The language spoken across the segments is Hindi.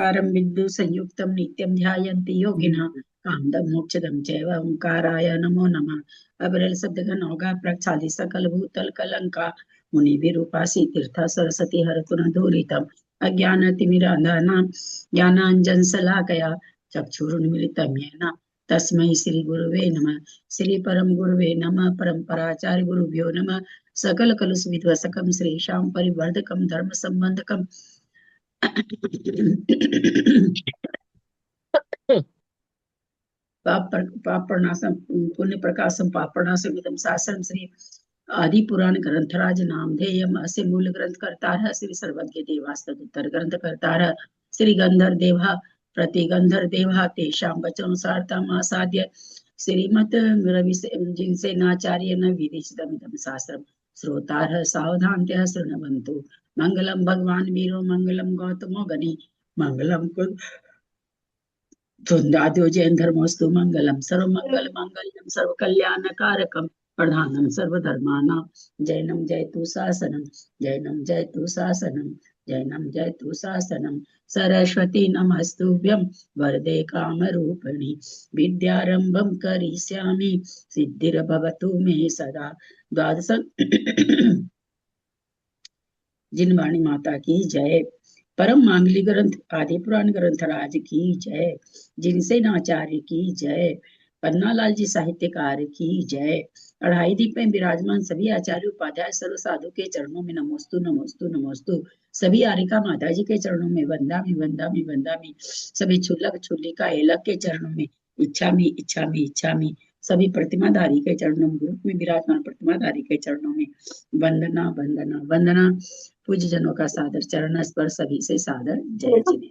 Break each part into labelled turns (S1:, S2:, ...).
S1: ओंकारं विद्युत संयुक्तं नित्यं ध्यायन्ति योगिनः कामदं मोक्षदं चैव ओंकाराय नमो नमः। अविरल सद्गन होगा प्रक्षाली सकल भूतल कलंका मुनि विरूपासी तीर्थ सरस्वती हरतु न दूरितम् अज्ञानतिमिरान्धानां ज्ञानाञ्जन शलाकया चक्षुरुन्मीलितं येन तस्मै श्री गुरुवे नमः। श्री परम गुरुवे नमः। परम्पराचार्य गुरुभ्यो नमः। सकल कलुष विध्वसकं श्रीशां परिवर्धकं धर्म संबंधकं पाप प्रणाशम पुण्य प्रकाशम पाप प्रणाशम इदम शास्त्रम श्री आदि पुराण ग्रंथराज नामधेयम अस्य मूल ग्रंथ करतारः श्री सर्वज्ञ देवास्तुतर ग्रंथ करतारः श्री गंधर देवा प्रतिगंधर देवा तेषां वचनानुसारताम् आसाद्य श्रीमत रवि जिनसे नाचार्य न विदितमिदं शास्त्रम श्रोतारः सावधानतया शृण्वन्तु। मंगलम भगवान वीरो मंगलम गौतमो गणि मंगलम धुंधाद्यो जैन धर्मोस्तु मंगलम सर्वमंगल मांगल्यम सर्वकल्याणकारकम प्रधानम सर्वधर्माणां जैनम जयतु शासनम जैनम जयतु शासनम जैनम जयतु शासनम सरस्वती नमस्तुभ्यं वरदे कामरूपिणि विद्यारंभं करिष्यामि सिद्धिर्भवतु मे सदा। द्वादश जिनवाणी माता की जय। परम मांगलिक ग्रंथ आदि पुराण ग्रंथराज की जय। जिनसे नाचार्य की जय। पन्नालाल जी साहित्यकार की जय। अढ़ाई दीप में विराजमान सभी आचार्य उपाध्याय सर्व साधु के चरणों में नमोस्तु नमोस्तु नमोस्तु। सभी आरिका माता जी के चरणों में वंदामि वंदामि वंदामि। सभी छुल्लक छुल्लिका एलक के चरणों में इच्छामि इच्छामि इच्छामि। सभी प्रतिमाधारी के चरणों में ग्रुप में विराजमान प्रतिमाधारी के चरणों में वंदना वंदना वंदना। पूज्य जनों का सादर चरण स्पर्श सभी से सादर जय जिने।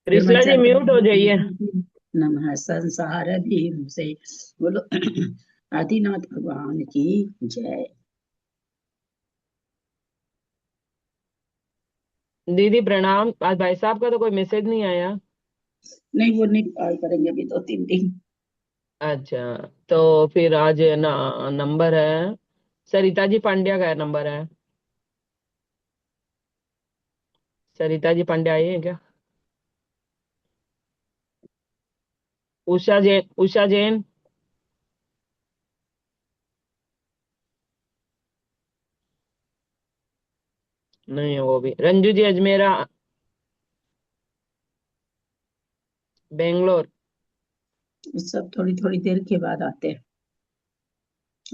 S2: रिसला जी म्यूट हो जाइए।
S1: नमः संसार भीम से बोलो आदिनाथ भगवान की जय।
S2: दीदी प्रणाम। आज भाई साहब का तो कोई मैसेज नहीं आया।
S1: नहीं वो नहीं कॉल करेंगे अभी 2-3 दिन।
S2: अच्छा तो फिर आज नंबर है सरिता जी पांड्या का नंबर है। सरिता जी पांड्या आई है क्या? उषा जैन, उषा जैन नहीं है वो भी। रंजू जी अजमेरा बेंगलोर।
S1: सब थोड़ी थोड़ी देर के बाद आते हैं।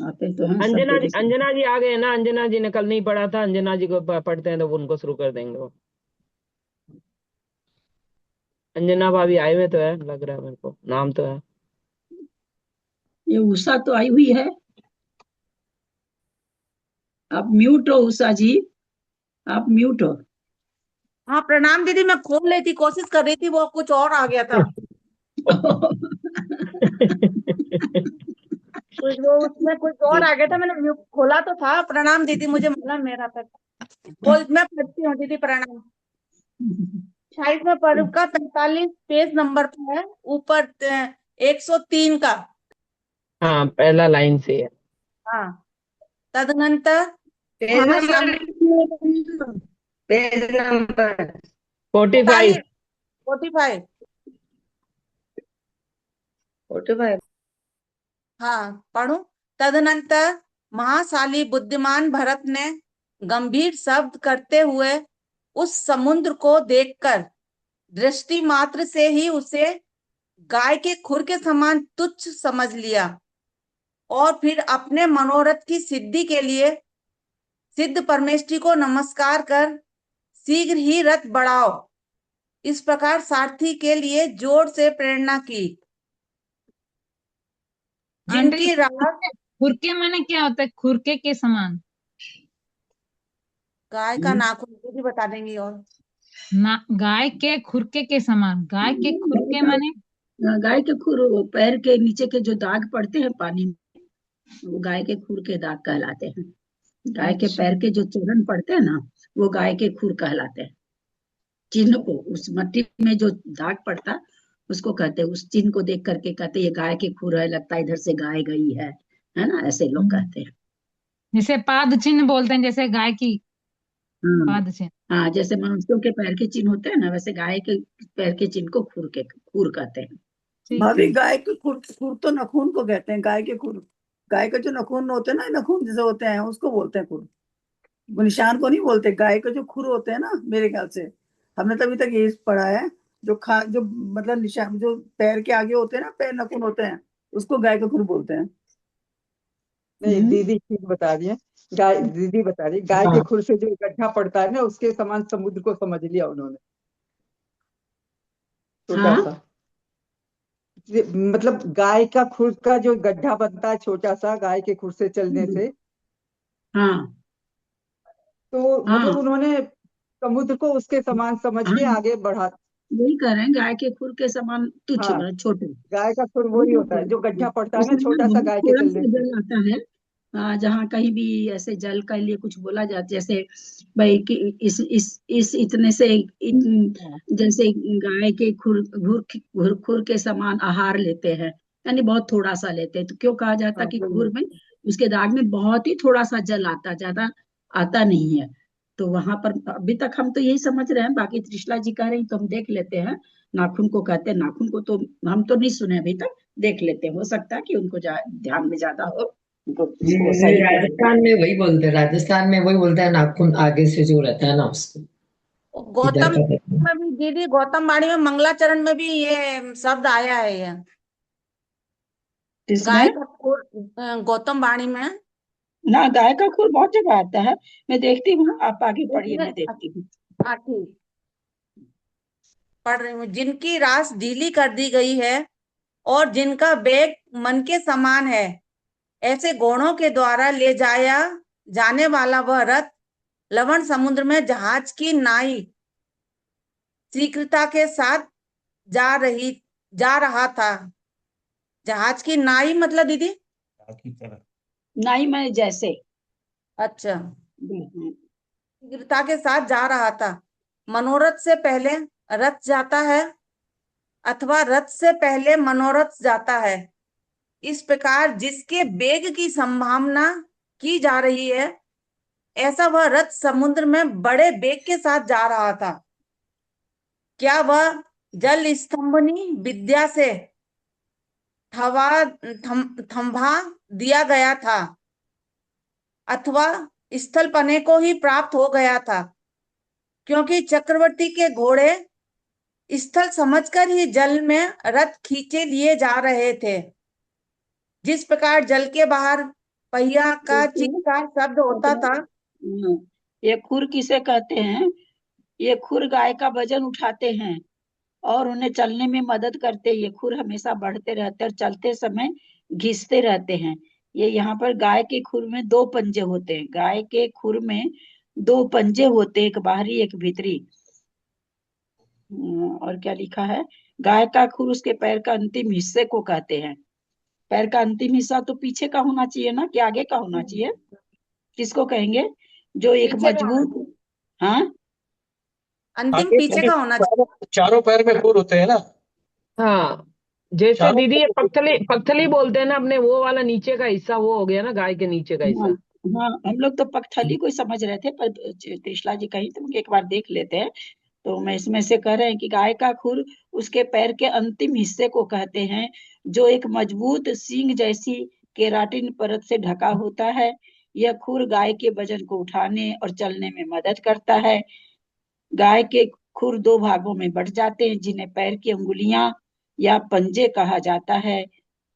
S1: आते तो हैं सब
S2: अंजना जी,
S1: देरी से।
S2: अंजना जी आ गए ना। अंजना जी ने कल नहीं पढ़ा था। अंजना जी को पढ़ते हैं तो उनको शुरू कर देंगे वो। अंजना भाभी आए हुए तो है, लग रहा है मेरे को, नाम तो है।
S1: ये उषा तो आई हुई है। आप म्यूट हो उषा जी। आप म्यूट हो।
S3: हाँ प्रणाम दीदी। मैं खोल रही थी, कोशिश कर रही थी, वो कुछ और आ गया था। कुछ वो उसमें कुछ और आ गया था। मैंने म्यूट खोला तो था। प्रणाम दीदी, मुझे मतलब मेरा तक वो मैं पढ़ती हूँ दीदी। प्रणाम। 28वें पर्व का 45 पेज नंबर पर है, ऊपर 103 का।
S2: हाँ पहला लाइन से है।
S3: हाँ। तदनंतर
S4: पेज नंबर पेज नंबर
S2: 45।
S3: 45।
S4: 45।
S3: हाँ पढ़ू। तदनंतर महाशाली बुद्धिमान भरत ने गंभीर शब्द करते हुए उस समुद्र को देखकर दृष्टि मात्र से ही उसे गाय के खुर के समान तुच्छ समझ लिया और फिर अपने मनोरथ की सिद्धि के लिए सिद्ध परमेष्ठी को नमस्कार कर शीघ्र ही रथ बढ़ाओ, इस प्रकार सारथी के लिए जोर से प्रेरणा की। जिनकी राह
S5: खुरके माने क्या होता है? खुरके के समान
S3: गाय का नाखून भी बता देंगी। और
S5: ना, गाय के खुरके के समान। गाय के खुरके माने
S1: गाय के खुर पैर के नीचे के जो दाग पड़ते हैं पानी में, वो गाय के खुर के दाग कहलाते हैं। गाय के
S5: अच्छा।
S1: पैर के जो चूर्ण पड़ते हैं ना, वो गाय के खुर कहलाते हैं। चिन्ह को, उस मट्टी में जो दाग पड़ता उसको कहते हैं। उस चिन्ह को देख करके कहते हैं ये गाय के खुर है, लगता है इधर से गाय गई है ना, ऐसे लोग कहते हैं।
S5: जैसे पाद चिन्ह बोलते हैं, जैसे गाय की
S1: हाँ
S5: पाद चिन्ह।
S1: हाँ, जैसे मनुष्यों के पैर के चिन्ह होते हैं ना, वैसे गाय के पैर के चिन्ह को खुर कहते हैं।
S5: ठीक
S6: भाभी
S5: है।
S6: गाय के खुर खुर तो नखून को कहते हैं। गाय के खुर, गाय के जो नखून होते हैं ना, नखून जैसे होते हैं, उसको बोलते हैं खुर। वो निशान को नहीं बोलते। गाय के जो खुर होते हैं ना, मेरे ख्याल से हमने तभी तक यही पढ़ा है, जो मतलब निशान जो पैर के आगे होते हैं ना, पैर नखून होते हैं, उसको गाय के खुर बोलते हैं।
S7: नहीं, दीदी ठीक बता रही है। दीदी बता रही, गाय के
S1: हाँ
S7: खुर से जो गड्ढा पड़ता है ना, उसके समान समुद्र को समझ लिया उन्होंने, छोटा
S1: हाँ
S7: सा। मतलब गाय का खुर का जो गड्ढा बनता है छोटा सा, गाय के खुर से चलने से,
S1: हाँ
S7: तो
S1: हाँ
S7: मतलब उन्होंने समुद्र को उसके समान समझ
S1: हाँ,
S7: के आगे बढ़ा।
S1: यही कह रहे हैं, गाय के खुर के समान तुच्छ,
S7: हाँ,
S1: मतलब छोटे।
S7: गाय का खुर वही होता है, जो गड्ढा पड़ता है ना
S1: उसमें ना
S7: छोटा सा,
S1: बहुत
S7: गाय के
S1: थोड़ा
S7: चलने
S1: सा
S7: से।
S1: जल आता है। जहाँ कहीं भी ऐसे जल के लिए कुछ बोला जाता, जैसे भाई कि इस इतने से जैसे गाय के खुर के समान आहार लेते हैं, यानी बहुत थोड़ा सा लेते हैं, तो क्यों कहा जाता
S7: हाँ,
S1: कि
S7: वही
S1: खुर में, उसके दाग में बहुत ही थोड़ा सा जल आता, ज्यादा आता नहीं है। तो वहां पर अभी तक हम तो यही समझ रहे हैं, बाकी त्रिशला जी कह रही तो हम देख लेते हैं। नाखून को कहते हैं, नाखून को तो हम तो नहीं सुने अभी तक, देख लेते हैं, हो सकता है कि उनको ध्यान में ज्यादा हो, उनको उसको
S8: नहीं,
S1: सही कर दें।
S8: राजस्थान में वही बोलते हैं, राजस्थान में वही बोलते हैं, नाखून आगे से जो रहता है ना उसको इधर
S3: गौतम
S8: का कहते हैं।
S3: में भी दीदी, गौतम वाणी में मंगलाचरण में भी ये शब्द आया है, ये गाय
S1: इसमें
S3: का खुर। गौतम वाणी में
S1: ना गाय का खुर बहुत जगह आता है। मैं देखती हूँ, आप आगे पढ़िए,
S3: इसमें,
S1: मैं देखती हूँ।
S3: हाँ ठीक, पढ़ रही हूँ। जिनकी रास ढीली कर दी गई है और जिनका वेग मन के समान है, ऐसे घोड़ों के द्वारा ले जाया जाने वाला वह रथ लवण समुद्र में जहाज की नाई शीघ्रता के साथ जा रहा था। जहाज की नाई मतलब दीदी?
S1: नहीं, मैं जैसे
S3: अच्छा,
S1: हम्म,
S3: शीघ्रता के साथ जा रहा था। मनोरथ से पहले रथ जाता है अथवा रथ से पहले मनोरथ जाता है। इस प्रकार जिसके वेग की संभावना की जा रही है, ऐसा वह रथ समुद्र में बड़े वेग के साथ जा रहा था। क्या वह जल स्तंभनी विद्या से थंभा दिया गया था अथवा स्थल पने को ही प्राप्त हो गया था? क्योंकि चक्रवर्ती के घोड़े स्थल समझकर ही जल में रथ खींचे लिए जा रहे थे। जिस प्रकार जल के बाहर पहिया का चीखकार शब्द होता था।
S1: ये खुर किसे कहते हैं? ये खुर गाय का वजन उठाते हैं और उन्हें चलने में मदद करते हैं। ये खुर हमेशा बढ़ते रहते हैं और चलते समय घिसते रहते हैं। ये यहाँ पर गाय के खुर में दो पंजे होते हैं। गाय के खुर में दो पंजे होते हैं, एक बाहरी एक भीतरी। और क्या लिखा है? गाय का खुर उसके पैर का अंतिम हिस्से को कहते हैं। पैर का अंतिम हिस्सा तो पीछे का होना चाहिए ना, कि आगे का होना चाहिए? किसको कहेंगे? जो एक
S3: पीछे का होना
S1: मजबूत,
S3: चाहिए,
S1: हाँ
S3: अंतिम
S9: आगे
S3: पीछे का होना चाहिए।
S9: चारों पैर में खुर होते हैं ना,
S2: हाँ, जैसे
S9: चारों
S2: दीदी ये
S9: पैर में खुर।
S2: पगथली बोलते हैं ना अपने, वो वाला नीचे का हिस्सा वो हो गया ना, गाय के नीचे का
S1: हाँ
S2: हिस्सा।
S1: हाँ, हम लोग तो पगथली को ही समझ रहे थे, पर त्रिशला जी कहीं तो एक बार देख लेते हैं। तो मैं इसमें से कह रहे हैं कि गाय का खुर उसके पैर के अंतिम हिस्से को कहते हैं, जो एक मजबूत सींग जैसी केराटिन परत से ढका होता है। यह खुर गाय के वजन को उठाने और चलने में मदद करता है। गाय के खुर दो भागों में बंट जाते हैं, जिन्हें पैर की अंगुलियां या पंजे कहा जाता है,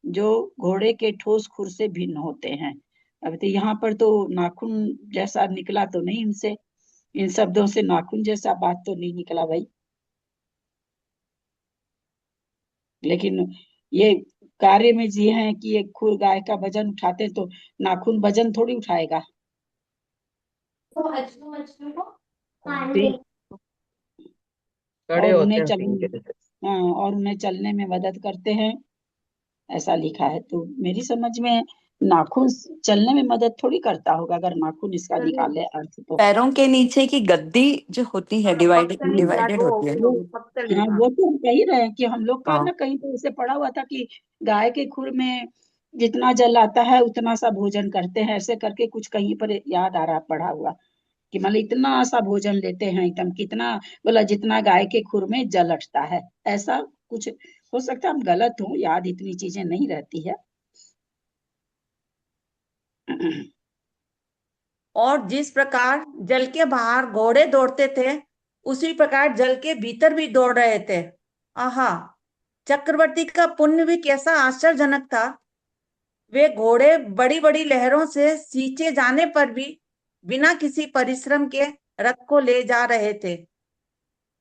S1: जो घोड़े के ठोस खुर से भिन्न होते हैं। अब तो यहाँ पर तो नाखून जैसा निकला तो नहीं इनसे, इन शब्दों से नाखून जैसा बात तो नहीं निकला भाई। लेकिन ये कार्य में जी हैं कि ये खुर गाय का वजन उठाते, तो नाखून वजन थोड़ी उठाएगा।
S2: खड़े
S1: और
S2: होते
S1: उन्हें
S2: हैं सींग
S1: चलने,
S2: के नीचे।
S1: हाँ, और उन्हें चलने में मदद करते हैं, ऐसा लिखा है। तो मेरी समझ में नाखून चलने में मदद थोड़ी करता होगा, अगर नाखून इसका निकाले अर्थ तो।
S10: पैरों के नीचे की गद्दी जो होती है डिवाइडेड
S3: पगतली
S10: डिवाइडेड
S3: वो
S10: होती है।
S3: वो पगतली,
S1: हाँ,
S3: हाँ।
S1: वो तो हम कह ही रहे हैं कि हम लोग का
S10: हाँ
S1: ना कहीं तो ऐसे पढ़ा हुआ था कि गाय के खुर में जितना जल आता है उतना सा भोजन करते हैं, ऐसे करके कुछ कहीं पर याद आ रहा पढ़ा हुआ कि मतलब इतना सा भोजन लेते हैं एकदम कितना, बोला जितना गाय के खुर में जल अटता है, ऐसा कुछ। हो सकता है हम गलत हूँ, याद इतनी चीजें नहीं रहती है।
S3: और जिस प्रकार जल के बाहर घोड़े दौड़ते थे, उसी प्रकार जल के भीतर भी दौड़ रहे थे। आहा, चक्रवर्ती का पुण्य भी कैसा आश्चर्यजनक था। वे घोड़े बड़ी बड़ी लहरों से सींचे जाने पर भी बिना किसी परिश्रम के रथ को ले जा रहे थे।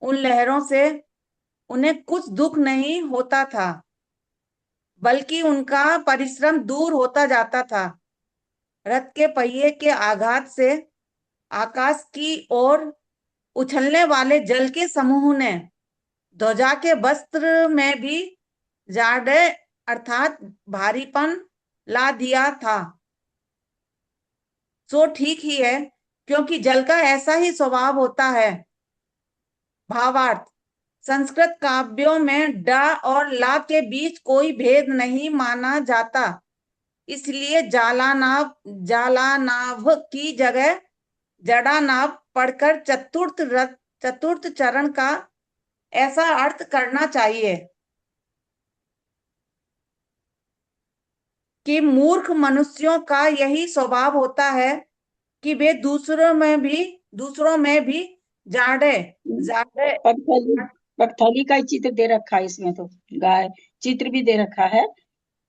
S3: उन लहरों से उन्हें कुछ दुख नहीं होता था, बल्कि उनका परिश्रम दूर होता जाता था। रथ के पहिए के आघात से आकाश की ओर उछलने वाले जल के समूह ने ध्वजा के वस्त्र में भी जाड़े अर्थात भारीपन ला दिया था। सो ठीक ही है, क्योंकि जल का ऐसा ही स्वभाव होता है। भावार्थ, संस्कृत काव्यों में ड और ला के बीच कोई भेद नहीं माना जाता, इसलिए जालानाभ की जगह जड़ानाभ पढ़कर चतुर्थ चरण का ऐसा अर्थ करना चाहिए कि मूर्ख मनुष्यों का यही स्वभाव होता है कि वे दूसरों में भी जाड़े
S1: पगथली का ही चित्र दे रखा है इसमें, तो गाय चित्र भी दे रखा है,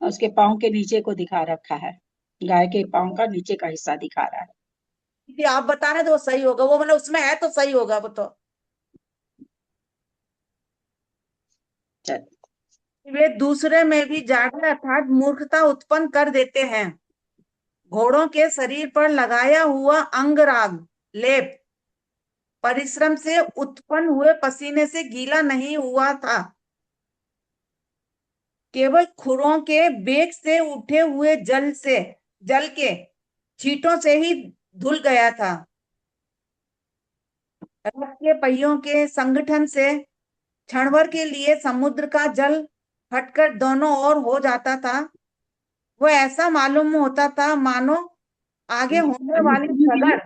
S1: उसके पाँव के नीचे को दिखा रखा है, गाय के पाँव का नीचे का हिस्सा दिखा रहा है।
S3: यदि आप बता रहे तो सही होगा, वो मतलब उसमें है तो सही होगा वो तो।
S1: चल,
S3: वे दूसरे में भी जाड़े अर्थात मूर्खता उत्पन्न कर देते हैं। घोड़ों के शरीर पर लगाया हुआ अंगराग लेप परिश्रम से उत्पन्न हुए पसीने से गीला नहीं हुआ था, केवल खुरों के बेग से उठे हुए जल के छींटों से ही धुल गया था। रथ के पहियों के संगठन से क्षणभर के लिए समुद्र का जल हटकर दोनों ओर हो जाता था। वो ऐसा मालूम होता था मानो आगे होने वाली सगर।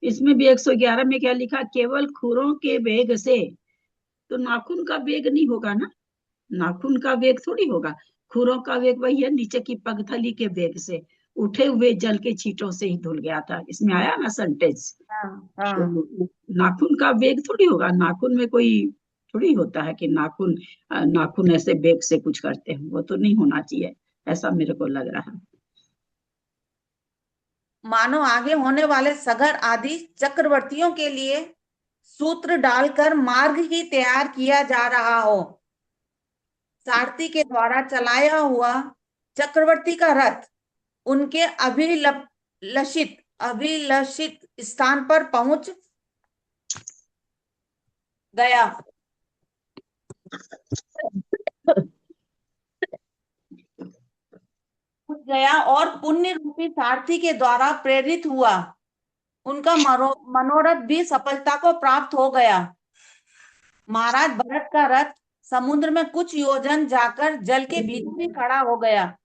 S1: इसमें भी 111 में क्या लिखा, केवल खुरों के वेग से, तो नाखून का वेग नहीं होगा ना, नाखून का वेग थोड़ी होगा, खुरों का वेग वही है, नीचे की पगथली के वेग से उठे हुए जल के छींटों से ही धुल गया था, इसमें आया ना सेंटेंस। तो नाखून का वेग थोड़ी होगा, नाखून में कोई थोड़ी होता है कि नाखून ऐसे वेग से कुछ करते हैं, वो तो नहीं होना चाहिए, ऐसा मेरे को लग रहा है।
S3: मानो आगे होने वाले सगर आदि चक्रवर्तियों के लिए सूत्र डालकर मार्ग ही तैयार किया जा रहा हो। सारथी के द्वारा चलाया हुआ चक्रवर्ती का रथ उनके अभिलषित स्थान पर पहुंच गया और पुण्य रूपी सारथी के द्वारा प्रेरित हुआ उनका मनोरथ भी सफलता को प्राप्त हो गया। महाराज भरत का रथ समुद्र में कुछ योजन जाकर जल के भीतर ही खड़ा हो गया,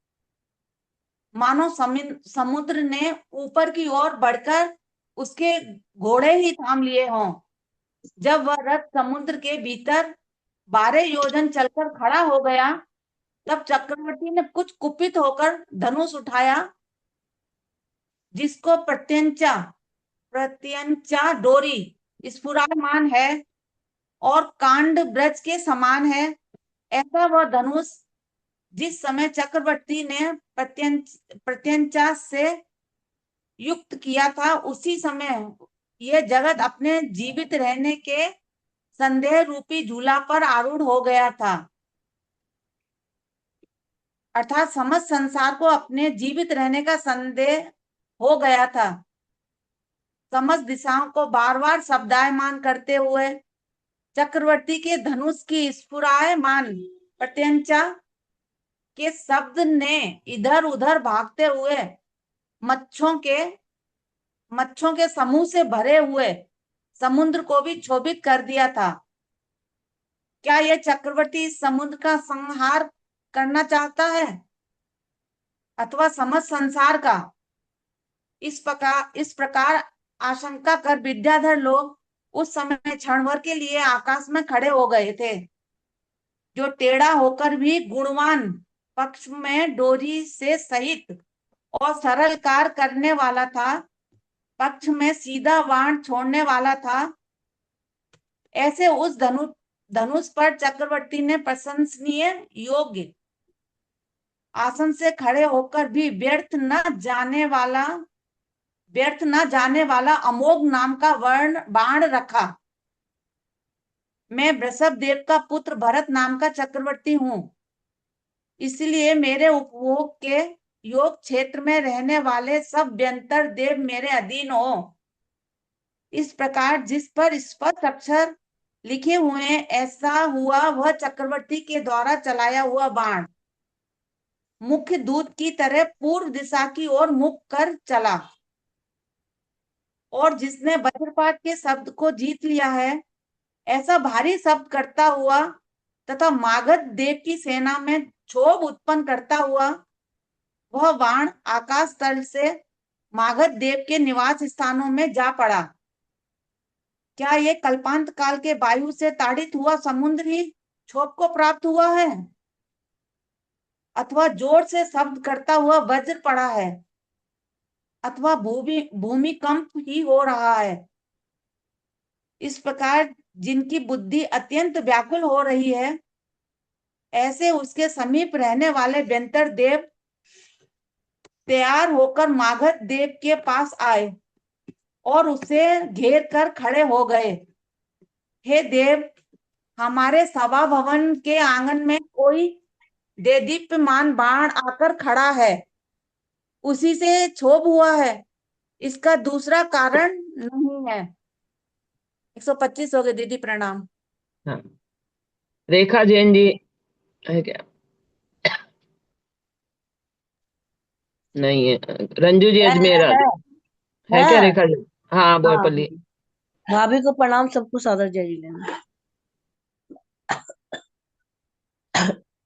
S3: मानो समुद्र ने ऊपर की ओर बढ़कर उसके घोड़े ही थाम लिए हों। जब वह रथ समुद्र के भीतर 12 योजन चलकर खड़ा हो गया, तब चक्रवर्ती ने कुछ कुपित होकर धनुष उठाया, जिसको प्रत्यंचा डोरी स्फुरायमान है और कांड ब्रज के समान है। ऐसा वह धनुष जिस समय चक्रवर्ती ने प्रत्यंचा से युक्त किया था, उसी समय यह जगत अपने जीवित रहने के संदेह रूपी झूला पर आरूढ़ हो गया था, अर्थात समस्त संसार को अपने जीवित रहने का संदेह हो गया था। समस्त दिशाओं को बार बार शब्दायमान करते हुए चक्रवर्ती के धनुष की स्फुरायमान प्रत्यंचा के शब्द ने इधर उधर भागते हुए मच्छों के समूह से भरे हुए समुद्र को भी क्षोभित कर दिया था। क्या यह चक्रवर्ती समुद्र का संहार करना चाहता है? अथवा समस्त संसार का। इस प्रकार आशंका कर विद्याधर लोग उस समय क्षण भर के लिए आकाश में खड़े हो गए थे। जो टेढ़ा होकर भी गुणवान पक्ष में डोरी से सहित और सरल कार्य करने वाला था, पक्ष में सीधा बाण छोड़ने वाला था, ऐसे उस धनुष पर चक्रवर्ती ने प्रशंसनीय योग्य आसन से खड़े होकर भी व्यर्थ न जाने वाला अमोघ नाम का बाण रखा। मैं वृषभ देव का पुत्र भरत नाम का चक्रवर्ती हूँ, इसलिए मेरे उपभोग के योग क्षेत्र में रहने वाले सब व्यंतर देव मेरे अधीन हो। इस प्रकार जिस पर स्पष्ट अक्षर लिखे हुए हैं, ऐसा हुआ वह चक्रवर्ती के द्वारा चलाया हुआ बाण मुख्य दूत की तरह पूर्व दिशा की ओर मुख कर चला, और जिसने वज्रपात के शब्द को जीत लिया है, ऐसा भारी शब्द करता हुआ तथा मागध देव की सेना में क्षोभ उत्पन्न करता हुआ वह बाण आकाश तल से मागध देव के निवास स्थानों में जा पड़ा। क्या ये कल्पांत काल के वायु से ताड़ित हुआ समुद्र ही क्षोभ को प्राप्त हुआ है, अथवा जोर से शब्द करता हुआ वज्र पड़ा है, अथवा भूमिकंप ही हो रहा है। इस प्रकार जिनकी बुद्धि अत्यंत व्याकुल हो रही है, ऐसे उसके समीप रहने वाले व्यंतर देव तैयार होकर मागध देव के पास आए और उसे घेर कर खड़े हो गए। हे देव, हमारे सभा भवन के आंगन में कोई देदीप्यमान बाण आकर खड़ा है, उसी से क्षोभ हुआ है, इसका दूसरा कारण नहीं है। 125 हो गए दीदी, प्रणाम।
S2: हाँ, रेखा जैन जी है क्या? नहीं है। रंजू जी अजमेरा जी है क्या?
S11: है।
S2: रेखा जी, हाँ बोल
S11: हाँ
S2: पल्ली।
S11: भाभी को प्रणाम, सबको सादर जय लेना।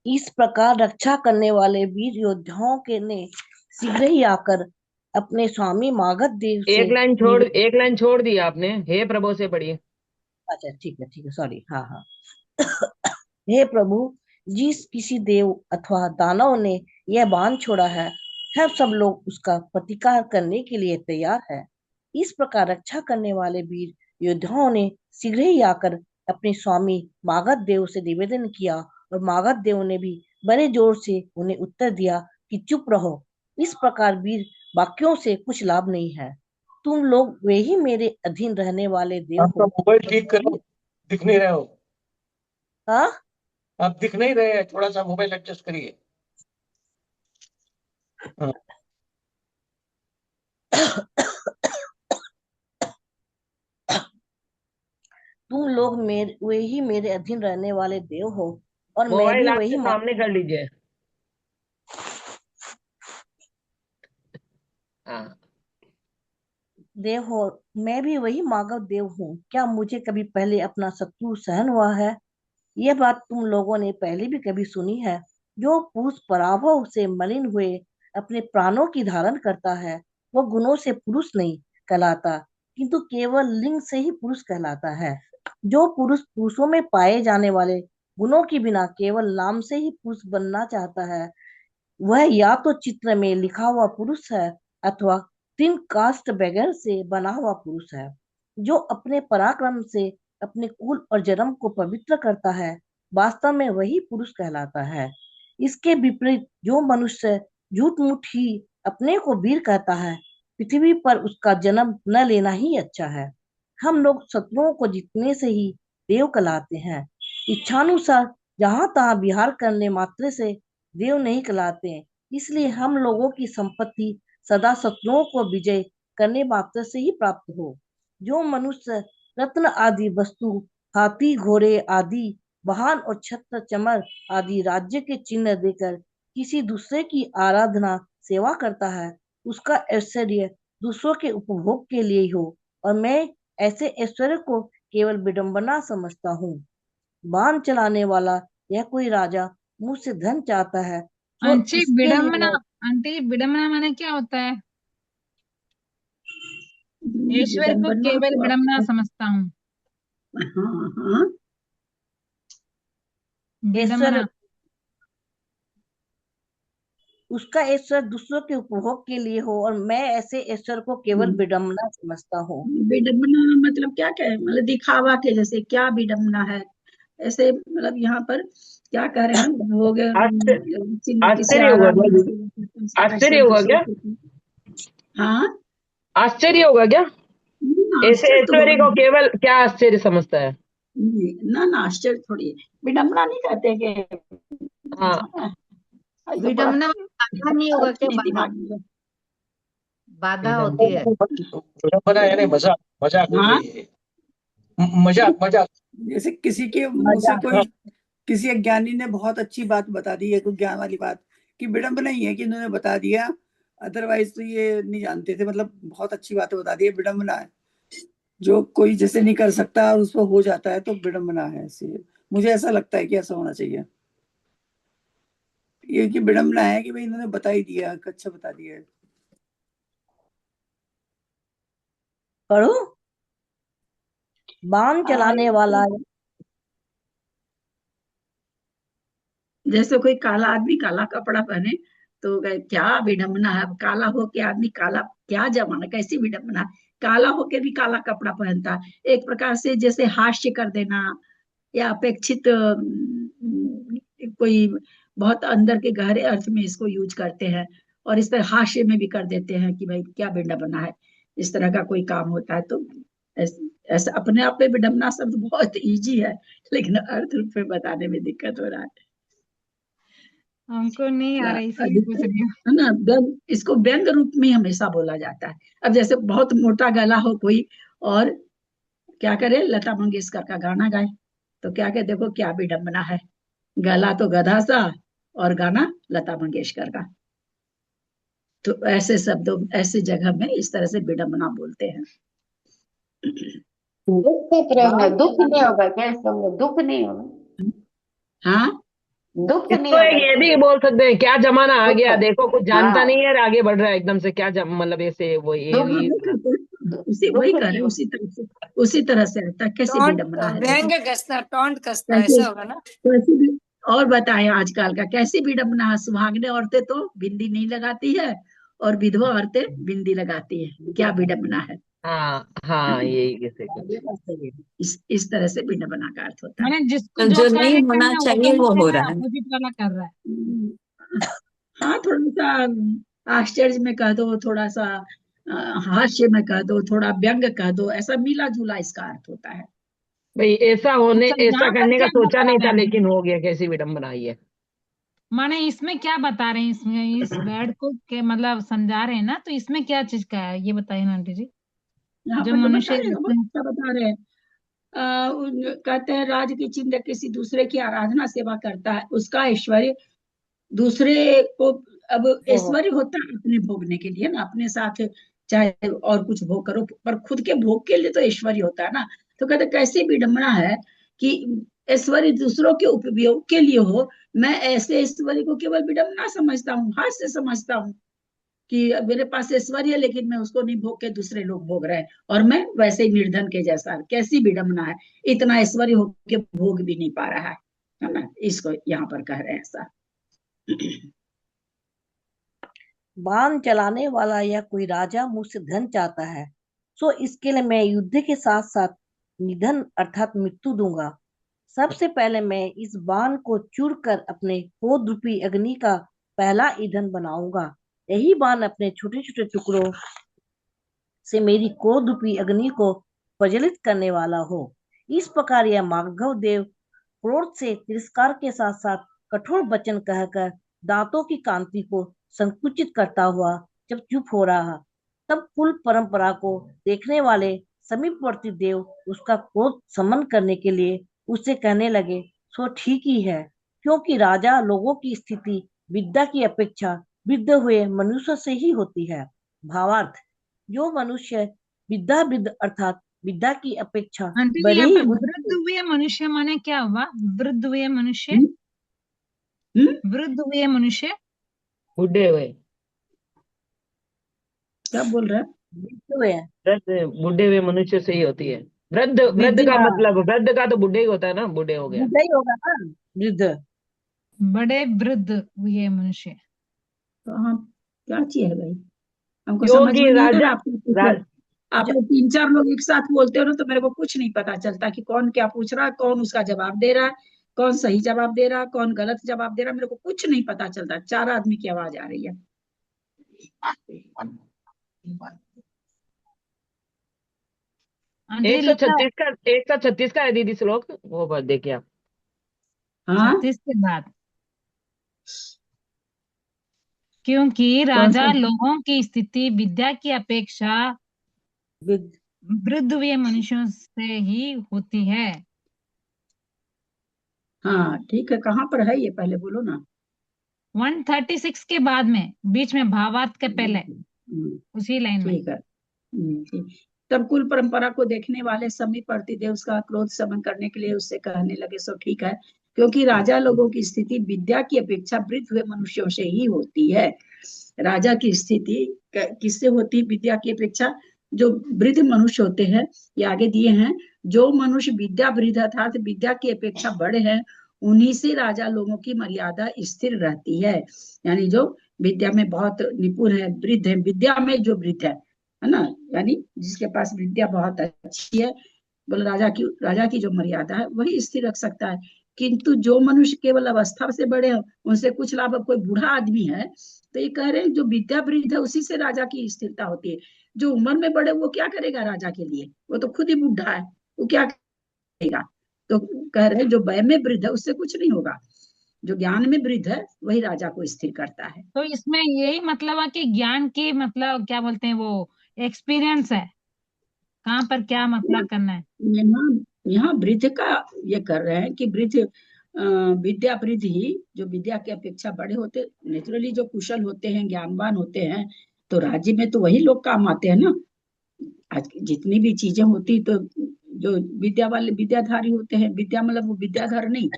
S11: इस प्रकार रक्षा करने वाले वीर योद्धाओं के ने शीघ्र ही आकर अपने स्वामी मागध देव से
S2: एक लाइन छोड़ दी आपने, हे प्रभु से पढ़िए।
S11: अच्छा ठीक है, सॉरी। हाँ हाँ। हे प्रभु, जिस किसी देव अथवा दानव ने यह बाण छोड़ा है, हम सब लोग उसका प्रतिकार करने के लिए तैयार है। इस प्रकार रक्षा करने वाले वीर योद्धाओं ने शीघ्र ही आकर अपने स्वामी मागध देव से निवेदन किया, और मागध देव ने भी बड़े जोर से उन्हें उत्तर दिया कि चुप रहो, इस प्रकार वीर वाक्यों से कुछ लाभ नहीं है। तुम लोग वे ही मेरे अधीन रहने वाले देव
S9: आपका
S11: हो।
S9: मोबाइल ठीक करो, दिख नहीं रहे हो।
S11: हाँ,
S9: आप दिख नहीं रहे हैं, थोड़ा सा मोबाइल एडजस्ट करिए। हाँ।
S11: तुम लोग वे ही मेरे अधीन रहने वाले देव हो, और मैं
S2: मोबाइल
S11: भी
S2: आपके
S11: वही
S2: सामने कर लीजिए। हाँ,
S11: देव हो, मैं भी वही मागध देव हूँ। क्या मुझे कभी पहले अपना शत्रु सहन हुआ है? यह बात तुम लोगों ने पहले भी कभी सुनी है? जो पुरुष पराभव से मलिन हुए अपने प्राणों की धारण करता है, वह गुणों से पुरुष नहीं कहलाता, किंतु केवल लिंग से ही पुरुष कहलाता है। जो पुरुष पुरुषों में पाए जाने वाले गुणों के बिना केवल नाम से ही पुरुष बनना चाहता है, वह या तो चित्र में लिखा हुआ पुरुष है, अथवा तीन कास्ट बगैर से बना हुआ पुरुष है। जो अपने पराक्रम से अपने कुल और जन्म को पवित्र करता है, वास्तव में वही पुरुष कहलाता है। इसके विपरीत जो मनुष्य झूठ मूठ ही अपने को वीर कहता है, पृथ्वी पर उसका जन्म न लेना ही अच्छा है। हम लोग शत्रुओं को जीतने से ही देव कहलाते हैं। इच्छानुसार जहां तहां विहार करने मात्र से देव नहीं कहलाते। इसलिए हम लोगों की संपत्ति सदा शत्रुओं को विजय करने मात्र से ही प्राप्त हो। जो मनुष्य रत्न आदि वस्तु, हाथी घोड़े आदि वाहन और छत्र चमर आदि राज्य के चिन्ह देकर किसी दूसरे की आराधना सेवा करता है, उसका ऐश्वर्य दूसरों के उपभोग के लिए हो, और मैं ऐसे ऐश्वर्य को केवल विडंबना समझता हूँ। बाण चलाने वाला यह कोई राजा मुझसे धन चाहता है, तो
S5: आंशिक
S11: इसके लिए
S5: विडंबना, आंटी विडम्बना माने क्या होता है? ईश्वर को
S1: विडम्बना
S5: केवल
S1: तो
S5: विडम्बना समझता हूँ।
S1: हाँ हाँ
S11: ईश्वर,
S5: विडम्बना
S11: उसका ईश्वर दूसरों के उपभोग के लिए हो, और मैं ऐसे ईश्वर को केवल विडम्बना समझता हूँ।
S1: विडम्बना मतलब क्या कहे, मतलब दिखावा के जैसे क्या विडम्बना है, ऐसे मतलब यहाँ पर क्या कह रहे हैं, भोग चिन्ह किसी
S2: आश्चर्य हुआ
S1: आराम
S2: क्या? आश्चर्य हुआ क्या?
S1: हाँ
S2: आश्चर्य होगा क्या? ऐसे
S1: आश्चर्य तो
S2: ऐश्वर्य
S1: होगा
S2: को केवल क्या आश्चर्य समझता है?
S1: नहीं, ना आश्चर्य थोड़ी है, विडम्बना नहीं कहते कि
S2: हाँ
S1: ये तो बड़ा
S12: विडम्बना बाधा नहीं होगा क्या?
S1: नहीं
S12: बाधा,
S1: दिमाग में।
S12: बाधा होती है।
S9: विडम्बना यानी मजाक, मजाक हो
S1: हाँ
S9: गई है। मजाक मजाक।
S6: जैसे किसी के मुंह से
S9: हाँ,
S6: कोई, किसी एक ज्ञानी ने बहुत अच्छी बात बता दी है, कोई ज्ञान वाली बात, कि विडम्बना ही है कि इन्होंने बता दिया, अदरवाइज तो ये नहीं जानते थे, मतलब बहुत अच्छी बात बता दी है, विडम्बना है। जो कोई जैसे नहीं कर सकता और उसको हो जाता है तो विडम्बना है। ऐसे मुझे ऐसा लगता है कि ऐसा होना चाहिए, ये कि विडम्बना है कि भाई इन्होंने बता ही दिया, अच्छा बता दिया है।
S11: पढ़ो, बाण चलाने वाला,
S1: जैसे कोई काला आदमी काला कपड़ा पहने तो क्या विडम्बना है, काला हो के आदमी काला, क्या जमाना, कैसी विडम्बना है, काला होके भी काला कपड़ा पहनता है, एक प्रकार से जैसे हास्य कर देना या अपेक्षित कोई बहुत अंदर के गहरे अर्थ में इसको यूज करते हैं, और इस तरह हास्य में भी कर देते हैं कि भाई क्या विडम्बना है, इस तरह का कोई काम होता है तो ऐसा अपने आप में विडम्बना शब्द बहुत इजी है, लेकिन अर्थ रूप में बताने में दिक्कत हो रहा है।
S5: हमको नहीं आ रहा, इसीलिए पूछ
S1: अधिकतर
S5: रही हूँ।
S1: है ना, व्यंग, इसको व्यंग रूप में हमेशा बोला जाता है। अब जैसे बहुत मोटा गला हो कोई और क्या करे, लता मंगेशकर का गाना गाए तो क्या कहे, देखो क्या विडम्बना है, गला तो गधा सा और गाना लता मंगेशकर का। तो ऐसे शब्दों, ऐसे जगह में इस तरह से विडम्बना बोलते हैं।
S4: दुख का प्रश्न है,
S11: बाण
S4: दुख नहीं
S11: चलाने,
S4: होगा क्या इसका? दुख नहीं होगा,
S1: हाँ
S4: दुख नहीं
S2: इसको
S4: होगा
S2: एक ये
S4: इसका?
S2: भी बोल सकते हैं, क्या जमाना आ
S4: दुख,
S2: गया, देखो कुछ जानता
S4: हाँ,
S2: नहीं है और आगे बढ़ रहा है एकदम से, क्या मतलब ऐसे वो
S4: दुख,
S1: हाँ
S2: ये
S1: वो कहते हैं, उसी
S4: दुख
S1: वही कह रहे
S4: नहीं
S1: हैं,
S4: होगा।
S1: उसी तरह से आता है, कैसी
S12: टॉन्ट,
S1: विडम्बना है, देखो
S12: व्यंग कसना, टॉन्ट कसना,
S1: कैसे
S12: ऐसा होगा ना।
S1: कैसी भी। और बताएं आजकल का कैसी विडम्बना है, सुहागने औरतें तो बिंदी नहीं लगाती है और विधवा औरतें बिंदी लगाती है, क्या विडम्बना है
S2: हाँ हाँ, यही ऐसे कुछ।
S1: इस तरह से विडम्बना का अर्थ होता है।
S5: मैंने जिसको
S10: तो
S5: जो
S10: जो नहीं
S5: कार्य
S10: होना
S5: करना है वो तो
S10: चाहिए वो
S5: मुझसे
S10: हो
S5: ना
S10: रहा है।
S5: अपोजिट वाला कर रहा है।
S1: हाँ थोड़ा सा आश्चर्य में कह दो, थोड़ा सा हास्य में कह दो, थोड़ा व्यंग कह दो, ऐसा मिला जुला इसका अर्थ होता है।
S2: भाई ऐसा होने,
S5: अच्छा
S2: ऐसा
S5: यहाँ पर
S2: करने का
S5: क्या
S2: सोचा
S5: बता
S2: नहीं था
S5: रहे हैं,
S2: लेकिन हो गया, कैसी विडम्बना आई है।
S5: माने इसमें क्या बता रहे हैं, इसमें इस वर्ड को के मतलब समझा रहे हैं ना, तो इसमें क्या चीज का है ये बताइए ना आंटी जी।
S1: यहाँ
S5: जो
S1: पर तो बता
S5: मनुष्य
S1: रहे हैं, बहुत अच्छा बता रहे हैं। कहते हैं राज की चिंता किसी दूसरे की आराधना सेवा करता है, उसका ऐश्वर्य दूसरे को, अब ऐश्वर्य होता है अपने भोगने के लिए ना, अपने साथ चाहे और कुछ भोग करो, पर खुद के भोग के लिए तो ऐश्वर्य होता है ना। तो कहते कैसी विडम्बना है कि ऐश्वर्य दूसरों के उपयोग के लिए हो, मैं ऐसे ऐश्वर्य को केवल विडम्बना समझता हूँ, हास्य समझता हूँ कि मेरे पास ऐश्वर्य है लेकिन मैं उसको नहीं भोग के दूसरे लोग भोग रहे हैं, और मैं वैसे ही निर्धन के जैसा, कैसी विडम्बना है, इतना ऐश्वर्य होके भोग भी नहीं पा रहा है ना, इसको यहाँ पर कह रहे हैं ऐसा।
S11: बाण चलाने वाला या कोई राजा मुझसे धन चाहता है, सो इसके लिए मैं युद्ध के साथ साथ निधन अर्थात मृत्यु दूंगा। सबसे पहले मैं इस बाण को चूर कर अपने क्रोध रूपी अग्नि का पहला ईंधन बनाऊंगा। यही बाण अपने छोटे छोटे टुकड़ों से मेरी क्रोध रूपी अग्नि को प्रज्वलित करने वाला हो। इस प्रकार यह माधव देव क्रोध से तिरस्कार के साथ साथ कठोर वचन कहकर दांतों की कांति को संकुचित करता हुआ जब चुप हो रहा, तब कुल परंपरा को देखने वाले समीपवर्ती देव उसका क्रोध समन करने के लिए उससे कहने लगे, सो ठीक ही है, क्योंकि राजा लोगों की स्थिति विद्या की अपेक्षा वृद्ध हुए मनुष्य से ही होती है। भावार्थ, जो मनुष्य विद्यावृद्ध अर्थात विद्या की अपेक्षा
S5: आंटी जी
S11: बड़े
S5: यहाँ
S11: ही
S5: पर
S11: उच्च,
S5: वृद्ध हुए मनुष्य माने क्या हुआ? वृद्ध हुए मनुष्य,
S1: हम्म, हम्म,
S5: वृद्ध हुए मनुष्य,
S2: बूढ़े हुए।
S1: क्या बोल रहा है?
S11: वृद्ध हुए
S2: वृद्ध बूढ़े हुए मनुष्य से ही होती है। वृद्ध वृद्ध
S11: वृद्धि
S2: का
S11: हाँ
S2: मतलब वृद्ध का तो बूढ़े ही होता है ना, बूढ़े हो गया।
S11: वृद्ध ही होगा ना वृद्ध।
S5: बड़े वृद्ध हुए मनुष्य।
S1: तो हम क्या चाहिए भाई, हमको समझ
S2: योगी
S1: में नहीं आ
S2: राजा
S1: रहा। आप लोग
S2: रा,
S1: आप लोग 3-4 लोग एक साथ बोलते हो ना, तो मेरे को कुछ नहीं पता चलता कि कौन क्या पूछ रहा है, कौन उसका जवाब दे रहा है, कौन सही जवाब दे रहा है, कौन गलत जवाब दे रहा है, मेरे को कुछ नहीं पता चलता। 4 आदमी की आवाज आ रही है।
S5: आंटी जी लिखा है
S2: 136 का है दीदी श्लोक, वो बात देखिए आप।
S1: हाँ
S5: 36 के बाद। क्योंकि
S1: कौन सा?
S5: राजा लोगों की स्थिति विद्या की अपेक्षा
S11: वृद्ध
S5: वृद्ध हुए मनुष्यों से ही होती है।
S1: हाँ ठीक है, कहाँ पर है ये, पहले बोलो ना।
S5: 136 के बाद में, बीच में भावार्थ के पहले,
S1: हम्म,
S5: उसी लाइन में।
S1: ठीक है। ठीक। तब कुल परंपरा को देखने वाले समीप प्रतिदेव उसका क्रोध समन करने के लिए उससे कहने लगे, सो ठीक है, क्योंकि राजा लोगों की स्थिति विद्या की अपेक्षा वृद्ध हुए मनुष्यों से ही होती है। राजा की स्थिति किससे होती है? विद्या की अपेक्षा जो वृद्ध मनुष्य होते हैं, ये आगे दिए हैं, जो मनुष्य विद्या वृद्ध अर्थात विद्या की अपेक्षा बड़े हैं, उन्हीं से राजा लोगों की मर्यादा स्थिर रहती है। यानी जो विद्या में बहुत निपुण है, वृद्ध है, विद्या में जो वृद्ध है ना, यानी जिसके पास विद्या बहुत अच्छी है, बोले राजा की जो मर्यादा है वही स्थिर रख सकता है। किंतु जो मनुष्य केवल अवस्था से बड़े हैं, उनसे कुछ लाभ। अब कोई बूढ़ा आदमी है, तो ये कह रहे हैं जो विद्या वृद्ध है उसी से राजा की स्थिरता होती है। जो उम्र में बड़े, वो क्या करेगा राजा के लिए? वो तो खुद ही बूढ़ा है, वो क्या करेगा? तो कह रहे हैं जो वय में वृद्ध है उससे कुछ नहीं होगा, जो ज्ञान में वृद्ध है वही राजा को स्थिर करता है।
S5: तो इसमें यही मतलब है कि ज्ञान की मतलब क्या बोलते हैं वो एक्सपीरियंस है, कहाँ पर क्या मतलब करना है।
S1: यहाँ यहाँ वृद्ध का ये कर रहे हैं कि वृद्ध विद्या वृद्ध ही जो विद्या की अपेक्षा बड़े होते, नेचुरली जो कुशल होते हैं, ज्ञानवान होते हैं, तो राज्य में तो वही लोग काम आते हैं ना। आज की जितनी भी चीजें होती, तो जो विद्या वाले विद्याधारी होते हैं, विद्या मतलब वो विद्याधर नहीं,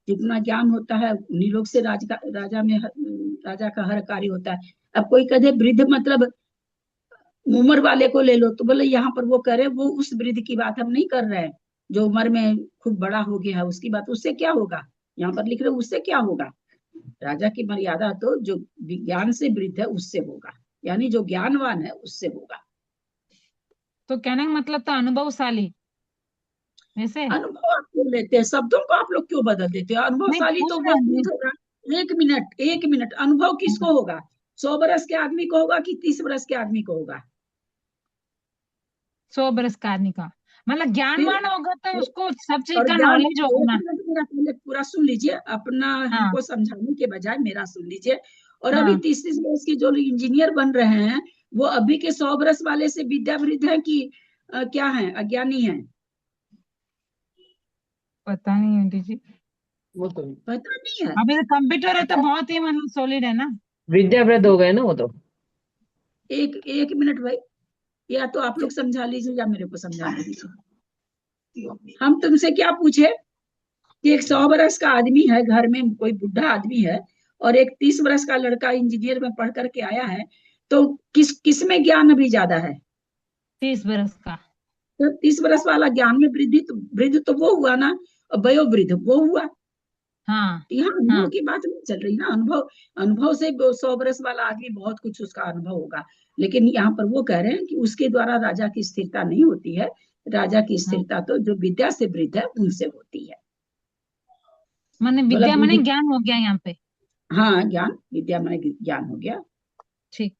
S1: जितना ज्ञान होता है उन्हीं लोग से राजा का हर कार्य होता है। अब कोई कहे वृद्ध मतलब उम्र वाले को ले लो, तो बोले यहाँ पर वो करे, वो उस वृद्ध की बात हम नहीं कर रहे हैं जो उम्र में खूब बड़ा हो गया है, उसकी बात, उससे क्या होगा? यहाँ पर लिख रहे उससे क्या होगा? राजा की मर्यादा तो जो विज्ञान से वृद्ध है उससे होगा, यानी जो ज्ञानवान है उससे होगा।
S5: तो कहने का मतलब तो अनुभवशाली वैसे।
S1: अनुभव आप क्यों लेते हैं? शब्दों को आप लोग क्यों बदल देते हैं?
S5: नहीं
S1: अनुभवशाली
S5: पूछ
S1: तो
S5: रहे
S1: वो
S5: हैं।
S1: वृद्ध होगा। एक मिनट, अनुभव किसको होगा? 100 बरस के आदमी को होगा कि 30 बरस के आदमी को होगा?
S5: 100 बरस का आदमी का मतलब
S1: फिर
S5: ज्ञानवान होगा तो उसको सब चीज
S1: और
S5: का
S1: ज्ञान,
S5: नॉलेज होगा
S1: एक
S5: ना।
S1: मिनट मेरा पहले पूरा सुन लीजिए, अपना
S5: हाँ
S1: हमको समझाने के बजाय मेरा सुन लीजिए। और अभी
S5: हाँ
S1: 30-30 बरस के जो इंजीनियर बन रहे हैं, वो अभी के 100 बरस वाले से विद्यावृद्ध है कि क्या है, अज्ञानी है?
S5: पता नहीं आंटी जी,
S2: वो तो
S1: पता नहीं है।
S5: अभी तो कंप्यूटर है तो बहुत ही मतलब सॉलिड है ना।
S2: विद्यावृद्ध हो गए ना वो तो।
S1: एक एक मिनट भाई, या तो आप लोग समझा लीजिए या मेरे को समझा दीजिए। हम तुमसे क्या पूछे कि एक 100 बरस का आदमी है, घर में कोई बुढ़ा आदमी है, और एक 30 बरस का लड़का इंजीनियर में पढ़ करके आया है, तो किस में ज्ञान अभी ज्यादा है?
S5: 30 बरस का।
S1: तो 30 बरस वाला ज्ञान में वृद्ध तो वो हुआ ना, और वयोवृद्ध वो हुआ।
S5: हाँ
S1: यहाँ अनुभव
S5: हाँ
S1: की बात नहीं चल रही ना। अनुभव अनुभव से 100 बरस वाला आदमी बहुत कुछ उसका अनुभव होगा, लेकिन यहाँ पर वो कह रहे हैं कि उसके द्वारा राजा की स्थिरता नहीं होती है। राजा की
S5: हाँ
S1: स्थिरता तो जो विद्या से वृद्ध है उनसे होती है।
S5: माने
S1: बोला
S5: विद्या माने
S1: बुद्धि,
S5: ज्ञान हो गया यहाँ पे।
S1: हाँ ज्ञान, विद्या माने ज्ञान हो गया।
S5: ठीक।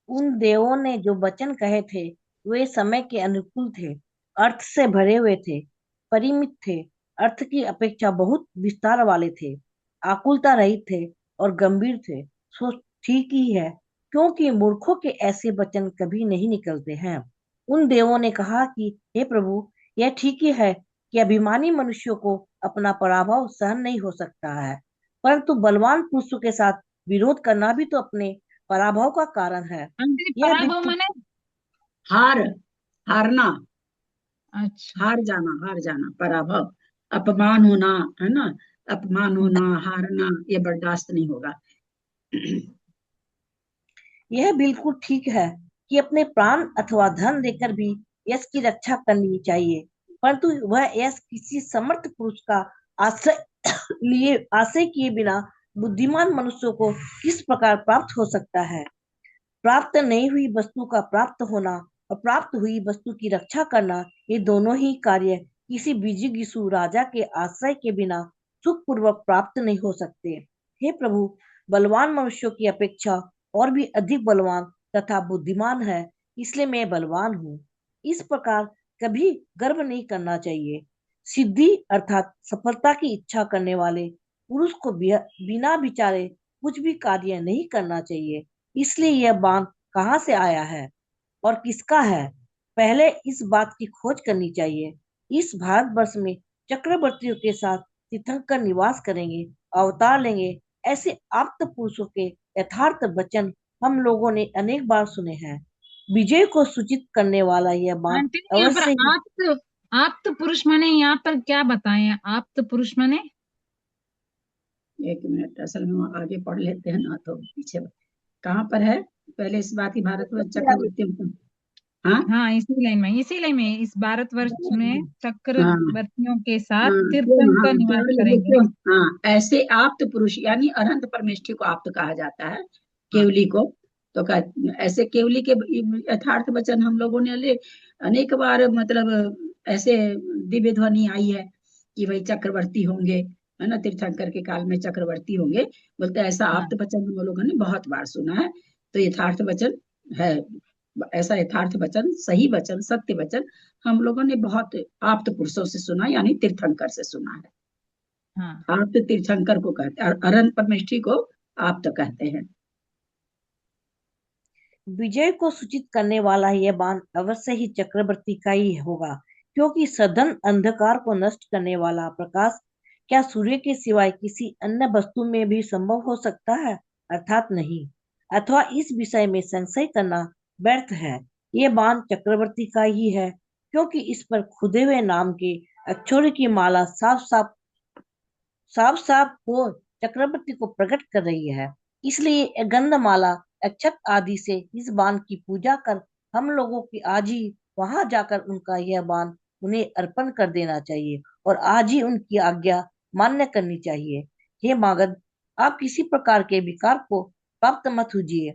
S11: उन देवों ने जो वचन कहे थे वे समय के अनुकूल थे, अर्थ से भरे हुए थे, परिमित थे, अर्थ की अपेक्षा बहुत विस्तार वाले थे, आकुलता रहित थे और गंभीर थे। सो ठीक ही है, क्योंकि मूर्खों के ऐसे वचन कभी नहीं निकलते हैं। उन देवों ने कहा कि हे प्रभु, यह ठीक ही है कि अभिमानी मनुष्यों को अपना पराभव सहन नहीं हो सकता है, परंतु बलवान पुरुषों के साथ विरोध करना भी तो अपने पराभव का कारण है।
S5: अंग्रेजी
S11: यह
S5: पराभव
S11: वित्त
S5: माने।
S1: हार, हारना,
S5: अच्छा
S1: हार जाना, पराभव, अपमान होना, है ना? अपमान होना, हारना, ये बर्दाश्त नहीं होगा।
S11: यह बिल्कुल ठीक है कि अपने प्राण अथवा धन देकर भी यश की रक्षा करनी चाहिए, परंतु वह यश किसी समर्थ पुरुष का आश्रय किए बिना बुद्धिमान मनुष्यों को किस प्रकार प्राप्त हो सकता है। प्राप्त नहीं हुई वस्तु का प्राप्त होना और प्राप्त हुई वस्तु की रक्षा करना, ये दोनों ही कार्य किसी बिजिगिसु राजा के आश्रय के बिना सुखपूर्वक प्राप्त नहीं हो सकते। हे प्रभु, बलवान मनुष्यों की अपेक्षा और भी अधिक बलवान तथा बुद्धिमान है, इसलिए मैं बलवान हूँ। इस प्रकार कभी गर्व नहीं करना चाहिए। सिद्धि अर्थात सफलता की इच्छा करने वाले पुरुष को बिना विचारे कुछ भी कार्य नहीं करना चाहिए। इसलिए यह बाण कहाँ से आया है और किसका है, पहले इस बात की खोज करनी चाहिए। इस भारतवर्ष में चक्रवर्तियों के साथ तीर्थंकर निवास करेंगे, अवतार लेंगे, ऐसे आप्त पुरुषों के यथार्थ वचन हम लोगों ने अनेक बार सुने हैं। विजय को सूचित करने वाला यह बाण
S5: आंटी यहाँ पर
S11: अवश्य ही
S5: आप्त पुरुष माने यहाँ पर क्या बताएं? आप्त पुरुष माने
S1: एक मिनट, असल में हम आगे पढ़ लेते हैं ना, तो पीछे कहाँ पर है पहले इस बात की भारतवर्ष चक्रवर्ती। हाँ
S5: हाँ, इसी लाइन में इस भारतवर्ष में
S1: हाँ
S5: चक्रवर्तियों के साथ
S1: हाँ
S5: तीर्थंकर निवास करेंगे।
S1: हाँ, ऐसे आप्त पुरुष यानी अनंत परमेष्ठी को आप्त कहा जाता है, केवली को। तो ऐसे केवली के यथार्थ वचन हम लोगों ने अनेक बार मतलब ऐसे दिव्य ध्वनि आई है कि भाई चक्रवर्ती होंगे, है ना, तीर्थंकर के काल में चक्रवर्ती होंगे, बोलते हैं। ऐसा
S5: हाँ।
S1: आप्त वचन हम लोगों ने बहुत बार सुना है। तो यथार्थ वचन है, ऐसा यथार्थ वचन, सही वचन, सत्य वचन हम लोगों ने बहुत आप्त पुरुषों से सुना, यानी तीर्थंकर से सुना है।
S5: हाँ।
S1: आप्त तीर्थंकर को कहते हैं और अनंत परमेष्ठी को आप्त कहते हैं।
S11: विजय को सूचित करने वाला यह बाण अवश्य ही चक्रवर्ती का ही होगा, क्योंकि सदन अंधकार को नष्ट करने वाला प्रकाश क्या सूर्य के सिवाय किसी अन्य वस्तु में भी संभव हो सकता है? अर्थात नहीं, अथवा इस विषय में संशय करना व्यर्थ है। ये बाण चक्रवर्ती का ही है, क्योंकि इस पर खुदे हुए नाम के अक्षरों की माला साफ साफ हो चक्रवर्ती को प्रकट कर रही है। इसलिए गंधमाला, अक्षत आदि से इस बाण की पूजा कर हम लोगों की आज ही वहां जाकर उनका यह बाण उन्हें अर्पण कर देना चाहिए और आज ही उनकी आज्ञा मान्य करनी चाहिए। हे मागध, आप किसी प्रकार के विकार को प्राप्त मत होजिए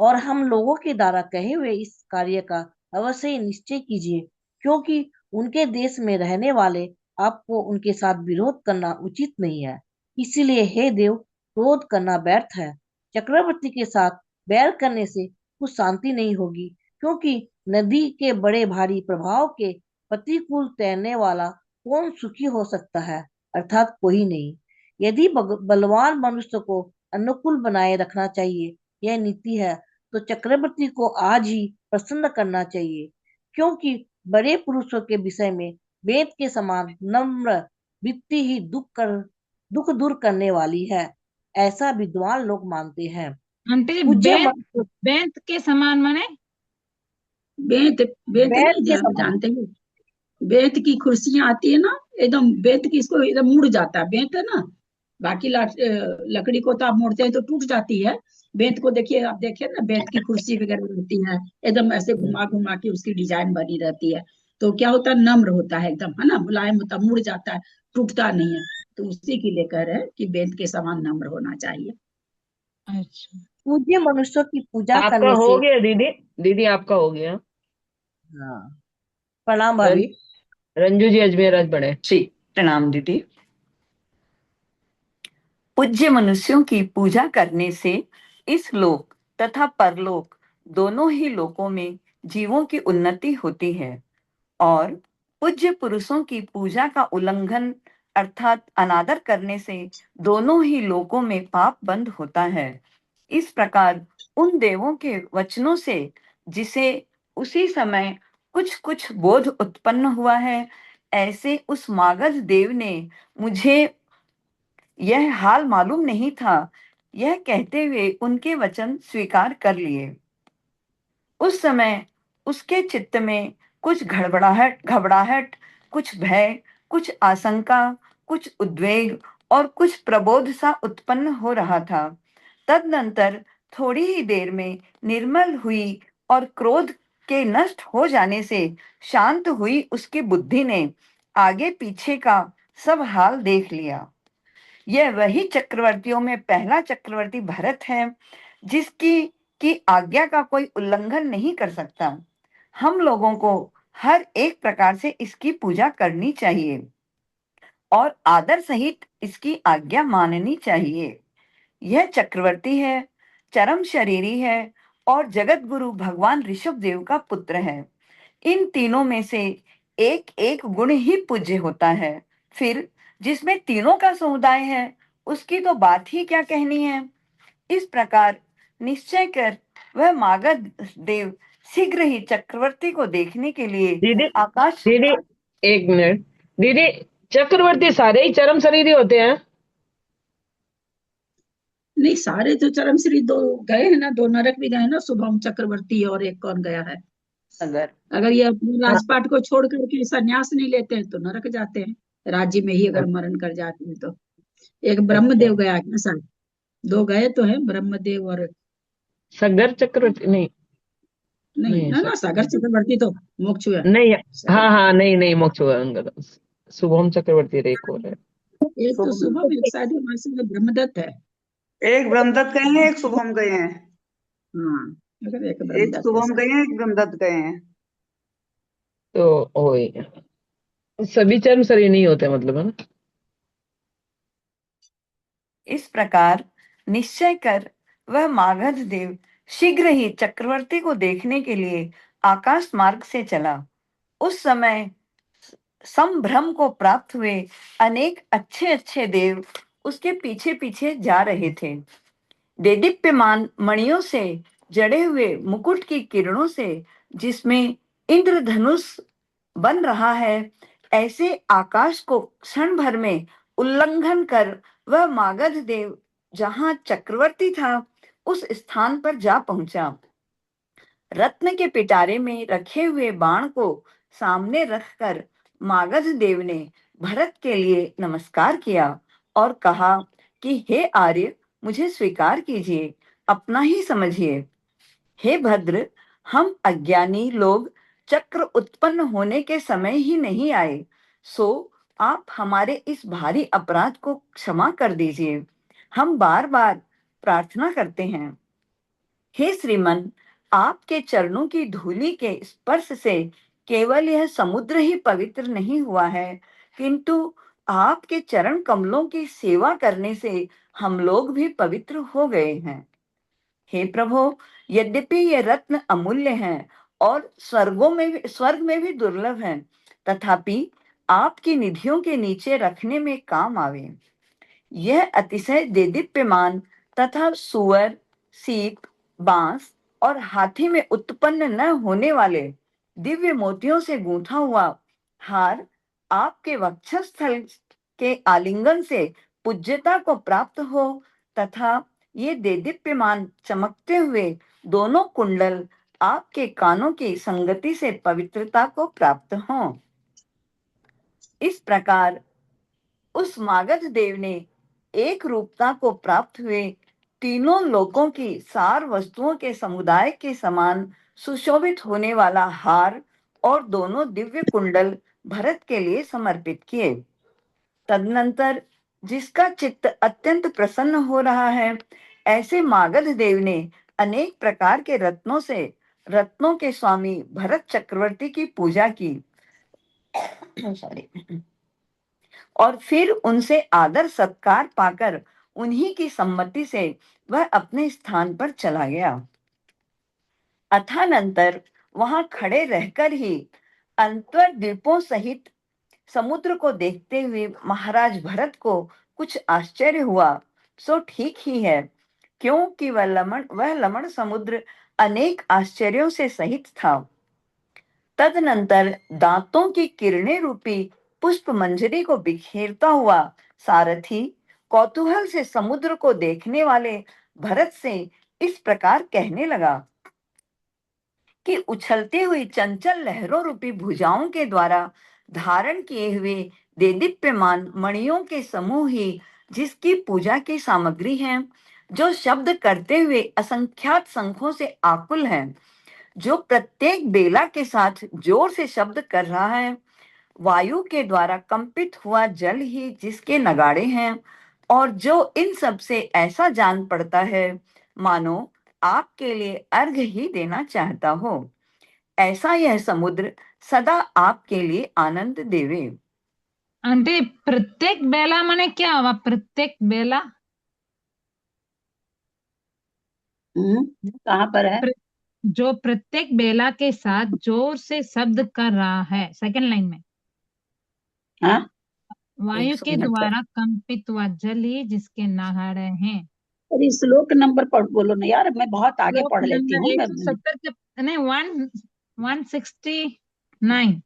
S11: और हम लोगों के द्वारा कहे हुए इस कार्य का अवश्य ही निश्चय कीजिए, क्योंकि उनके देश में रहने वाले आपको उनके साथ विरोध करना उचित नहीं है। इसीलिए हे देव, क्रोध करना व्यर्थ है। चक्रवर्ती के साथ बैर करने से कुछ शांति नहीं होगी, क्योंकि नदी के बड़े भारी प्रभाव के प्रतिकूल तैरने वाला कौन सुखी हो सकता है? अर्थात कोई नहीं। यदि बलवान मनुष्य को अनुकूल बनाए रखना चाहिए, यह नीति है, तो चक्रवर्ती को आज ही प्रसन्न करना चाहिए, क्योंकि बड़े पुरुषों के विषय में वेद के समान नम्र वृत्ति ही दुख दूर करने वाली है, ऐसा विद्वान लोग मानते हैं।
S5: आंटी
S11: पूज्य
S5: बेंत के समान माने
S1: बेंत बेंत
S11: वेद
S1: नहीं
S11: के समान
S1: जानते हैं? बेंत की कुर्सियां आती है ना, एकदम बेंत की, इसको एकदम मुड़ जाता है बेंत, है ना। बाकी लकड़ी को तो आप मोड़ते हैं तो टूट जाती है। बेंत को देखिए, आप देखिए ना, बेंत की कुर्सी वगैरह रहती है, एकदम ऐसे घुमा घुमा के उसकी डिजाइन बनी रहती है। तो क्या होता है, नम्र होता है एकदम, है ना, मुलायम होता, मुड़ जाता है, टूटता नहीं है। तो उसी के लिए कह रहे हैं कि बेंत के समान नम्र होना चाहिए।
S5: अच्छा।
S11: पूज्य मनुष्यों की पूजा
S2: आपका
S11: करने
S2: हो
S11: से
S2: गया दीदी आपका हो गया।
S11: हाँ, प्रणाम भाभी।
S2: रंजू जी अजमेर आज पढ़े।
S10: जी, प्रणाम दीदी। पूज्य मनुष्यों की पूजा करने से इस लोक तथा परलोक दोनों ही लोकों में जीवों की उन्नति होती है और पूज्य पुरुषों की पूजा का उल्लंघन अर्थात अनादर करने से दोनों ही लोकों में पाप बंद होता है। इस प्रकार उन देवों के वचनों से जिसे उसी समय कुछ बोध उत्पन्न हुआ है, ऐसे उस मागध देव ने मुझे यह हाल मालूम नहीं था, यह कहते हुए उनके वचन स्वीकार कर लिए। उस समय उसके चित्त में कुछ घबराहट, कुछ भय, कुछ आशंका, कुछ उद्वेग और कुछ प्रबोध सा उत्पन्न हो रहा था। तदनंतर थोड़ी ही देर में निर्मल हुई और क्रोध के नष्ट हो जाने से शांत हुई उसकी बुद्धि ने आगे पीछे का सब हाल देख लिया। यह वही चक्रवर्तियों में पहला चक्रवर्ती भरत है जिसकी की आज्ञा का कोई उल्लंघन नहीं कर सकता। हम लोगों को हर एक प्रकार से इसकी पूजा करनी चाहिए और आदर सहित इसकी आज्ञा माननी चाहिए। यह चक्रवर्ती है, चरम शरीरी है और जगत गुरु भगवान ऋषभ देव का पुत्र है। इन तीनों में से एक एक गुण ही पूज्य होता है। फिर जिसमें तीनों का समुदाय है उसकी तो बात ही क्या कहनी है। इस प्रकार निश्चय कर वह मागध देव शीघ्र ही चक्रवर्ती को देखने के लिए
S2: दीदी
S10: आकाश
S2: दीदी एक मिनट दीदी, चक्रवर्ती सारे ही चरम शरीरी होते हैं?
S1: नहीं, सारे जो चरम श्री दो गए हैं ना, 2 नरक भी गए हैं ना, शुभम चक्रवर्ती और एक कौन गया है। अगर ये अपने राजपाट को छोड़ करके संन्यास नहीं लेते हैं तो नरक जाते हैं, राज्य में ही अगर मरण कर जाते हैं तो। एक ब्रह्मदेव गया क्या शायद, 2 गए तो हैं, ब्रह्मदेव और
S2: सागर चक्रवर्ती नहीं
S1: नहीं ना, सागर चक्रवर्ती तो मोक्ष हुआ।
S2: नहीं, हाँ हाँ, नहीं मोक्ष हुआ उनका। शुभम चक्रवर्ती एक और है।
S1: एक तो शुभम, एक शायद हमारे साथ ब्रह्मदत्त है।
S6: एक ब्रह्मदत्त गए हैं, एक शुभम गए हैं।
S1: हाँ, अगर एक
S6: एक
S1: ब्रह्मदत्त
S6: शुभम गए हैं, एक ब्रह्मदत्त गए हैं।
S2: तो वही सभी चरम शरीर नहीं होते मतलब, है ना।
S10: इस प्रकार निश्चय कर वह मागध देव शीघ्र ही चक्रवर्ती को देखने के लिए आकाश मार्ग से चला। उस समय संभ्रम को प्राप्त हुए अनेक अच्छे अच्छे देव उसके पीछे पीछे जा रहे थे। देदीप्यमान मणियों से जड़े हुए मुकुट की किरणों से जिसमें इंद्रधनुष बन रहा है, ऐसे आकाश को क्षण भर में उल्लंघन कर वह मागध देव जहां चक्रवर्ती था उस स्थान पर जा पहुंचा। रत्न के पिटारे में रखे हुए बाण को सामने रखकर मागध देव ने भरत के लिए नमस्कार किया और कहा कि हे आर्य, मुझे स्वीकार कीजिए, अपना ही समझिए। हे भद्र, हम अज्ञानी लोग चक्र उत्पन्न होने के समय ही नहीं आए, सो आप हमारे इस भारी अपराध को क्षमा कर दीजिए। हम बार बार प्रार्थना करते हैं। हे श्रीमन, आपके चरणों की धूलि के स्पर्श से केवल यह समुद्र ही पवित्र नहीं हुआ है, किंतु आपके चरण कमलों की सेवा करने से हम लोग भी पवित्र हो गए हैं। हे प्रभु, यद्यपि ये रत्न अमूल्य हैं और स्वर्ग में भी दुर्लभ हैं, तथापि आपकी निधियों के नीचे रखने में काम आवे। यह अतिशय देदीप्यमान तथा सुअर, सीप, बांस और हाथी में उत्पन्न न होने वाले दिव्य मोतियों से गूंथा हुआ हार आपके वक्षस्थल के आलिंगन से पूज्यता को प्राप्त हो तथा ये देदीप्यमान चमकते हुए दोनों कुंडल आपके कानों की संगति से पवित्रता को प्राप्त हों। इस प्रकार उस मागध देव ने एक रूपता को प्राप्त हुए तीनों लोकों की सार वस्तुओं के समुदाय के समान सुशोभित होने वाला हार और दोनों दिव्य कुंडल भरत के लिए समर्पित किए। तदनंतर जिसका चित्त अत्यंत प्रसन्न हो रहा है, ऐसे मागध देव ने अनेक प्रकार के रत्नों से रत्नों के स्वामी भरत चक्रवर्ती की पूजा की और फिर उनसे आदर सत्कार पाकर उन्हीं की सम्मति से वह अपने स्थान पर चला गया। अथानंतर वहां खड़े रहकर ही अंतर द्वीपों सहित समुद्र को देखते हुए महाराज भरत को कुछ आश्चर्य हुआ। सो ठीक ही है, क्योंकि वह लमण समुद्र अनेक आश्चर्यों से सहित था। तदनंतर दांतों की किरणें रूपी पुष्प मंजरी को बिखेरता हुआ सारथी कौतूहल से समुद्र को देखने वाले भरत से इस प्रकार कहने लगा कि उछलती हुई चंचल लहरों रूपी भुजाओं के द्वारा धारण किए हुए देदीप्यमान मणियों के समूह ही जिसकी पूजा की सामग्री है, जो शब्द करते हुए असंख्यात शंखों से आकुल है, जो प्रत्येक बेला के साथ जोर से शब्द कर रहा है, वायु के द्वारा कंपित हुआ जल ही जिसके नगाड़े हैं, और जो इन सब से ऐसा जान पड़ता है मानो आपके लिए अर्घ ही देना चाहता हो, ऐसा यह समुद्र सदा आपके लिए आनंद देवे।
S5: అంటే प्रत्येक बेला माने क्या हुआ? प्रत्येक बेला
S1: कहाँ पर है?
S5: जो प्रत्येक बेला के साथ जोर से शब्द कर रहा है, सेकंड लाइन में,
S1: हाँ,
S5: वायु के
S10: 169
S5: द्वारा कंपित हुआ जल ही जिसके नगाड़े हैं।
S1: अरे श्लोक नंबर पढ़ बोलो ना यार, मैं बहुत आगे
S5: श्लोक
S1: पढ़ लेती
S5: नंबर
S1: हूँ मैं।
S5: 170 के नहीं 169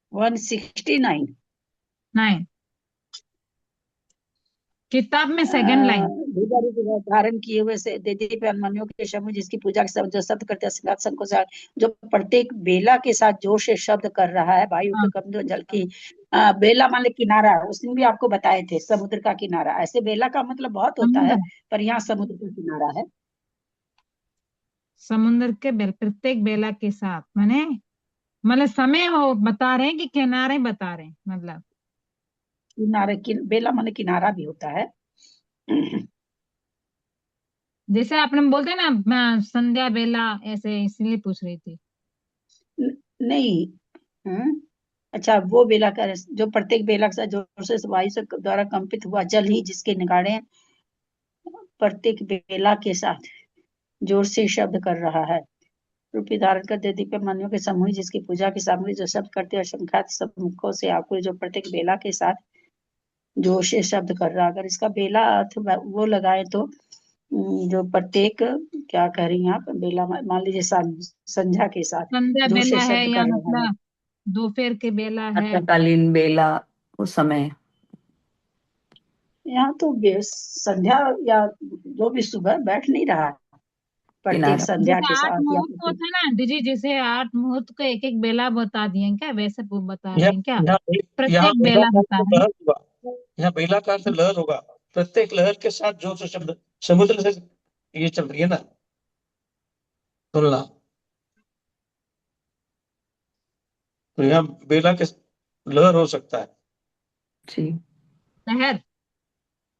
S1: 169
S5: 9 किताब में सेकंड लाइन।
S1: धारण किए हुए से देवी पे अभिमन्यु के समूह जिसकी पूजा के सब जो शब्द करते हैं सिंहासन को जो प्रत्येक बेला के साथ जोर से शब्द कर रहा है, वायु के कमजोर जल की बेला मान किनारा, उसने भी आपको बताए थे समुद्र का किनारा। ऐसे बेला का मतलब बहुत होता है, पर यहाँ समुद्र का किनारा है।
S5: समुद्र के प्रत्येक बेला के साथ माने मतलब समय वो बता रहे हैं कि किनारे बता रहे हैं, मतलब
S1: किनारे बेला माने किनारा भी होता है।
S5: जैसे आपने बोलते हैं ना मैं संध्या बेला, ऐसे इसलिए पूछ रही थी।
S1: नहीं, अच्छा वो बेला का जो प्रत्येक बेला के साथ जोर से वायु से द्वारा कंपित हुआ जल ही जिसके निगाड़े प्रत्येक बेला के साथ जोर से शब्द कर रहा है, रूपी धारण कर दे दीपे मनुष्यों के समूह जिसकी पूजा की सामग्री जो शब्द करते हैं असंख्यात सम्मुखों से आकुल, जो प्रत्येक बेला के साथ जोर से शब्द कर रहा। अगर इसका बेला अर्थ वो लगाए तो जो प्रत्येक क्या कह रही हैं आप, बेला मान लीजिए संध्या के साथ
S5: संध्या
S1: जोर से
S5: बेला है
S1: शब्द
S5: या
S1: कर रहा है।
S5: मतलब दोपहर के बेला है।
S10: प्रातःकालीन बेला उस समय
S1: यहाँ तो संध्या या जो भी सुबह बैठ नहीं रहा है, प्रत्येक
S10: किनारा
S1: संध्या
S5: जैसे
S1: के
S5: 8
S1: साथ या
S5: मुहूर्त होता है ना दीदी, जैसे 8 मुहूर्त को एक एक बेला बता दिए हैं क्या, वैसे वो बता रहे
S9: यहाँ
S5: हैं क्या?
S9: यहाँ यहाँ
S5: प्रत्येक
S9: बेला
S5: बेला
S9: का
S5: बता
S9: अर्थ
S5: रहे हैं।
S9: लहर होगा। यहाँ बेला का अर्थ लहर होगा। प्रत्येक लहर के साथ जो से शब्द समुद्र से ये चल रही है ना तुलना, तो यहाँ बेला के लहर हो सकता है।
S10: जी,
S5: लहर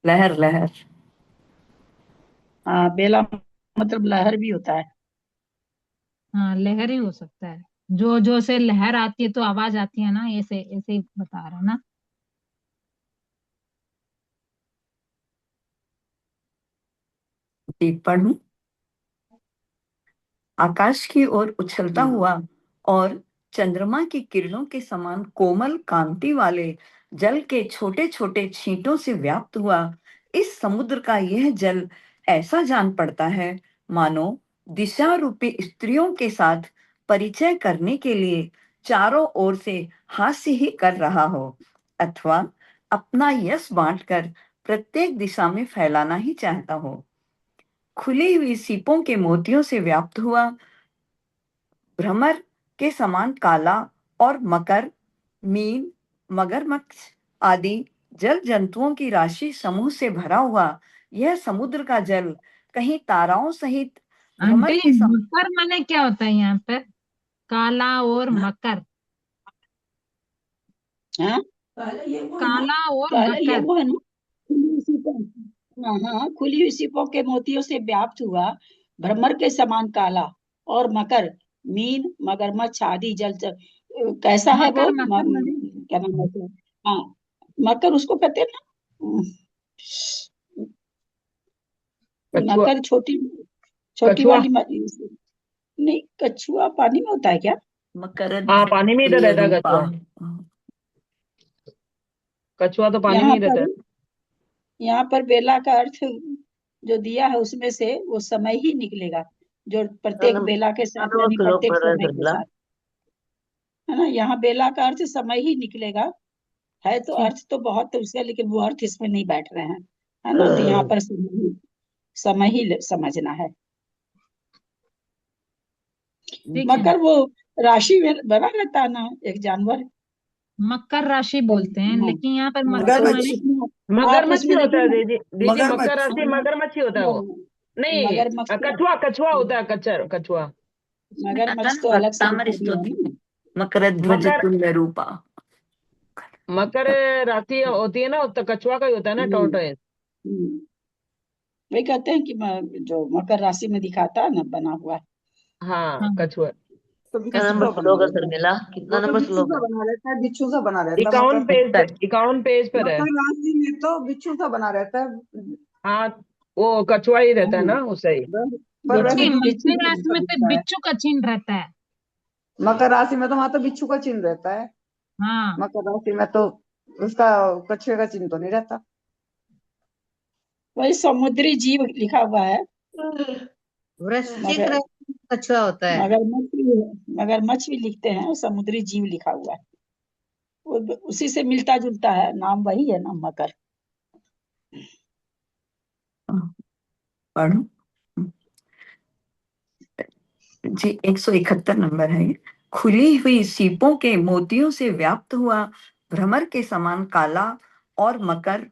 S10: लहर लहर
S1: हाँ, बेला मतलब लहर भी होता है।
S5: हाँ लहर ही हो सकता है, जो जो से लहर आती है तो आवाज आती है ना, ऐसे ऐसे ही बता रहा है ना।
S10: जी, पढ़ूं। आकाश की ओर उछलता हुआ और चंद्रमा की किरणों के समान कोमल कांति वाले जल के छोटे छोटे छींटों से व्याप्त हुआ इस समुद्र का यह जल ऐसा जान पड़ता है मानो दिशा रूपी स्त्रियों के साथ परिचय करने के लिए चारों ओर से हास्य ही कर रहा हो, अथवा अपना यश बांटकर प्रत्येक दिशा में फैलाना ही चाहता हो। खुली हुई सीपों के मोतियों से व्याप्त हुआ भ्रमर के समान काला और मकर, मीन, मगरमच्छ आदि जल जंतुओं की राशि समूह से भरा हुआ यह समुद्र का जल कहीं ताराओं सहित भ्रमर
S5: आंटी
S10: के समान
S5: मकर माने क्या होता है यहाँ पर? काला और मकर,
S1: हाँ,
S5: काला और
S1: काला ये
S5: मकर।
S1: वो है ना, खुली हुई सीपों, हाँ, खुली हुई सीपों के मोतियों से व्याप्त हुआ भ्रमर के समान काला और मकर, मीन, मगरमच्छ आदि कैसा है वो
S5: मकर माने
S1: क्या नाम है उसका? हाँ, मकर उसको कहते हैं ना,
S2: कछुआ
S1: मकर छोटी छोटी
S2: कछुआ
S1: वाली नहीं, कछुआ पानी में होता है क्या?
S10: मकर
S2: हाँ पानी में ही तो रहता है
S10: रूपा।
S2: कछुआ। कछुआ तो पानी में
S1: यहाँ
S2: ही रहता
S1: पर
S2: है।
S1: यहाँ पर बेला का अर्थ जो दिया है उसमें से वो समय ही निकलेगा, जो प्रत्येक बेला के साथ यानी प्रत्येक समय के साथ, है ना। यहाँ बेला का अर्थ समय ही निकलेगा, है तो अर्थ तो बहुत उसका, लेकिन वो अर्थ इसमें नहीं बैठ रहे हैं, है ना। तो यहाँ पर समय ही समझना है।
S5: ठीक है।
S1: मकर वो राशि में बना रहता है ना, एक जानवर।
S5: मकर राशि बोलते हैं,
S1: हाँ,
S5: लेकिन यहाँ पर
S1: हाँ,
S5: मकर
S1: तो
S5: माने
S2: मगरमच्छ
S1: उसमें
S2: ही होता है
S1: देखिए
S2: दीदी, दीदी मकर
S6: मगरमच्छ।
S2: राशि मगरमच्छ ही होता है वो। नहीं,
S1: मगरमच्छ तो
S2: कछुआ कछुआ होता है, कछुआ।
S10: इसमें आता
S1: मगरमच्छ
S10: ना
S1: तो अलग से
S10: भक्तामर
S1: दिखा दिया है
S10: स्तुति,
S1: ना।
S10: मकर ध्वज
S2: मकर
S10: तुल्य रूपा।
S2: मकर राशि होती है ना, तो कछुआ का ही होता है ना,
S1: हम्म,
S2: टॉर्टोइज।
S1: हम्म। वही कहते हैं कि जो मकर राशि में दिखाता है ना बना हुआ।
S2: हाँ,
S5: हाँ
S2: कछुआ।
S6: तो
S12: कितना
S6: बिच्छू
S12: नंबर
S6: सा बना
S12: श्लोक है
S6: रहता है।
S12: शर्मिला, कितना
S6: वो तो
S12: नंबर
S6: बिच्छू
S12: श्लोक
S6: सा
S12: है?
S6: बना रहता है, बिच्छू सा बना रहता है
S2: 51
S6: मकर।
S2: पेज पे, 51 पेज पर है।
S6: मकर राशि में तो बिच्छू सा बना रहता है।
S2: हाँ, वो कछुआ ही रहता है
S1: हाँ,
S2: ना, उसे ही।
S6: पर वैसे
S5: नहीं,
S6: तो
S1: बिच्छू
S6: बिच्छू
S5: मकर
S6: का
S5: राशि
S6: जैसा
S5: में तो
S6: दिखता है।
S5: बिच्छू का चिन्ह रहता है।
S6: मकर राशि में तो वहां तो बिच्छू का चिन्ह रहता है।
S5: हाँ,
S6: मकर राशि में तो उसका कछुए का चिन्ह तो नहीं रहता।
S1: वही समुद्री जीव लिखा हुआ है।
S12: वृश्चिक
S1: मगर
S12: राशि में कछुआ होता है।
S1: मगरमच्छ भी लिखते हैं और समुद्री जीव लिखा हुआ है। उसी से मिलता जुलता है, नाम वही है ना, मकर।
S10: पढ़ो जी। 171 नंबर है ये। खुली हुई सीपों के मोतियों से व्याप्त हुआ भ्रमर के समान काला और मकर,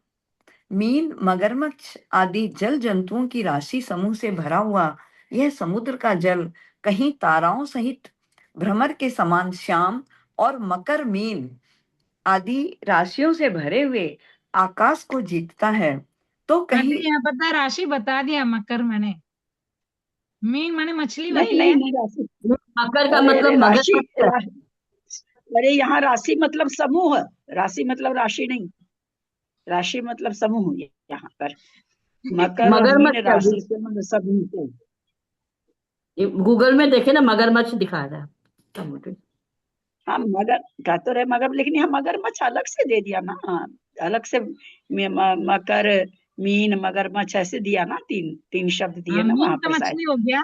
S10: मीन, मगरमच्छ आदि जल जंतुओं की राशि समूह से भरा हुआ यह समुद्र का जल कहीं ताराओं सहित भ्रमर के समान श्याम और मकर, मीन आदि राशियों से भरे हुए आकाश को जीतता है, तो कहीं
S5: आंटी यहाँ पता है, राशि बता दिया मकर मैंने। मीन माने मछली
S1: नहीं
S5: होती है।
S1: नहीं नहीं, राशि।
S12: मकर का
S1: अरे
S12: मतलब
S1: अरे राशि
S12: मगरमच्छ है।
S1: अरे यहाँ राशि मतलब समूह। राशि मतलब राशि नहीं, राशि मतलब समूह यहाँ पर। मकर और मीन
S12: मगरमच्छ है जी।
S1: राशि से मतलब समूह को।
S12: गूगल में देखे ना, मगरमच्छ दिखा रहा है।
S1: हाँ मगर कह तो रहे मगर, लेकिन यहाँ मगरमच्छ अलग से दे दिया ना। अलग से मकर, मीन, मगरमच्छ ऐसे दिया ना, तीन तीन शब्द दिए
S5: हाँ,
S1: ना
S5: मीन
S1: वहां
S5: तो
S1: पर शायद।
S5: मछली हो गया।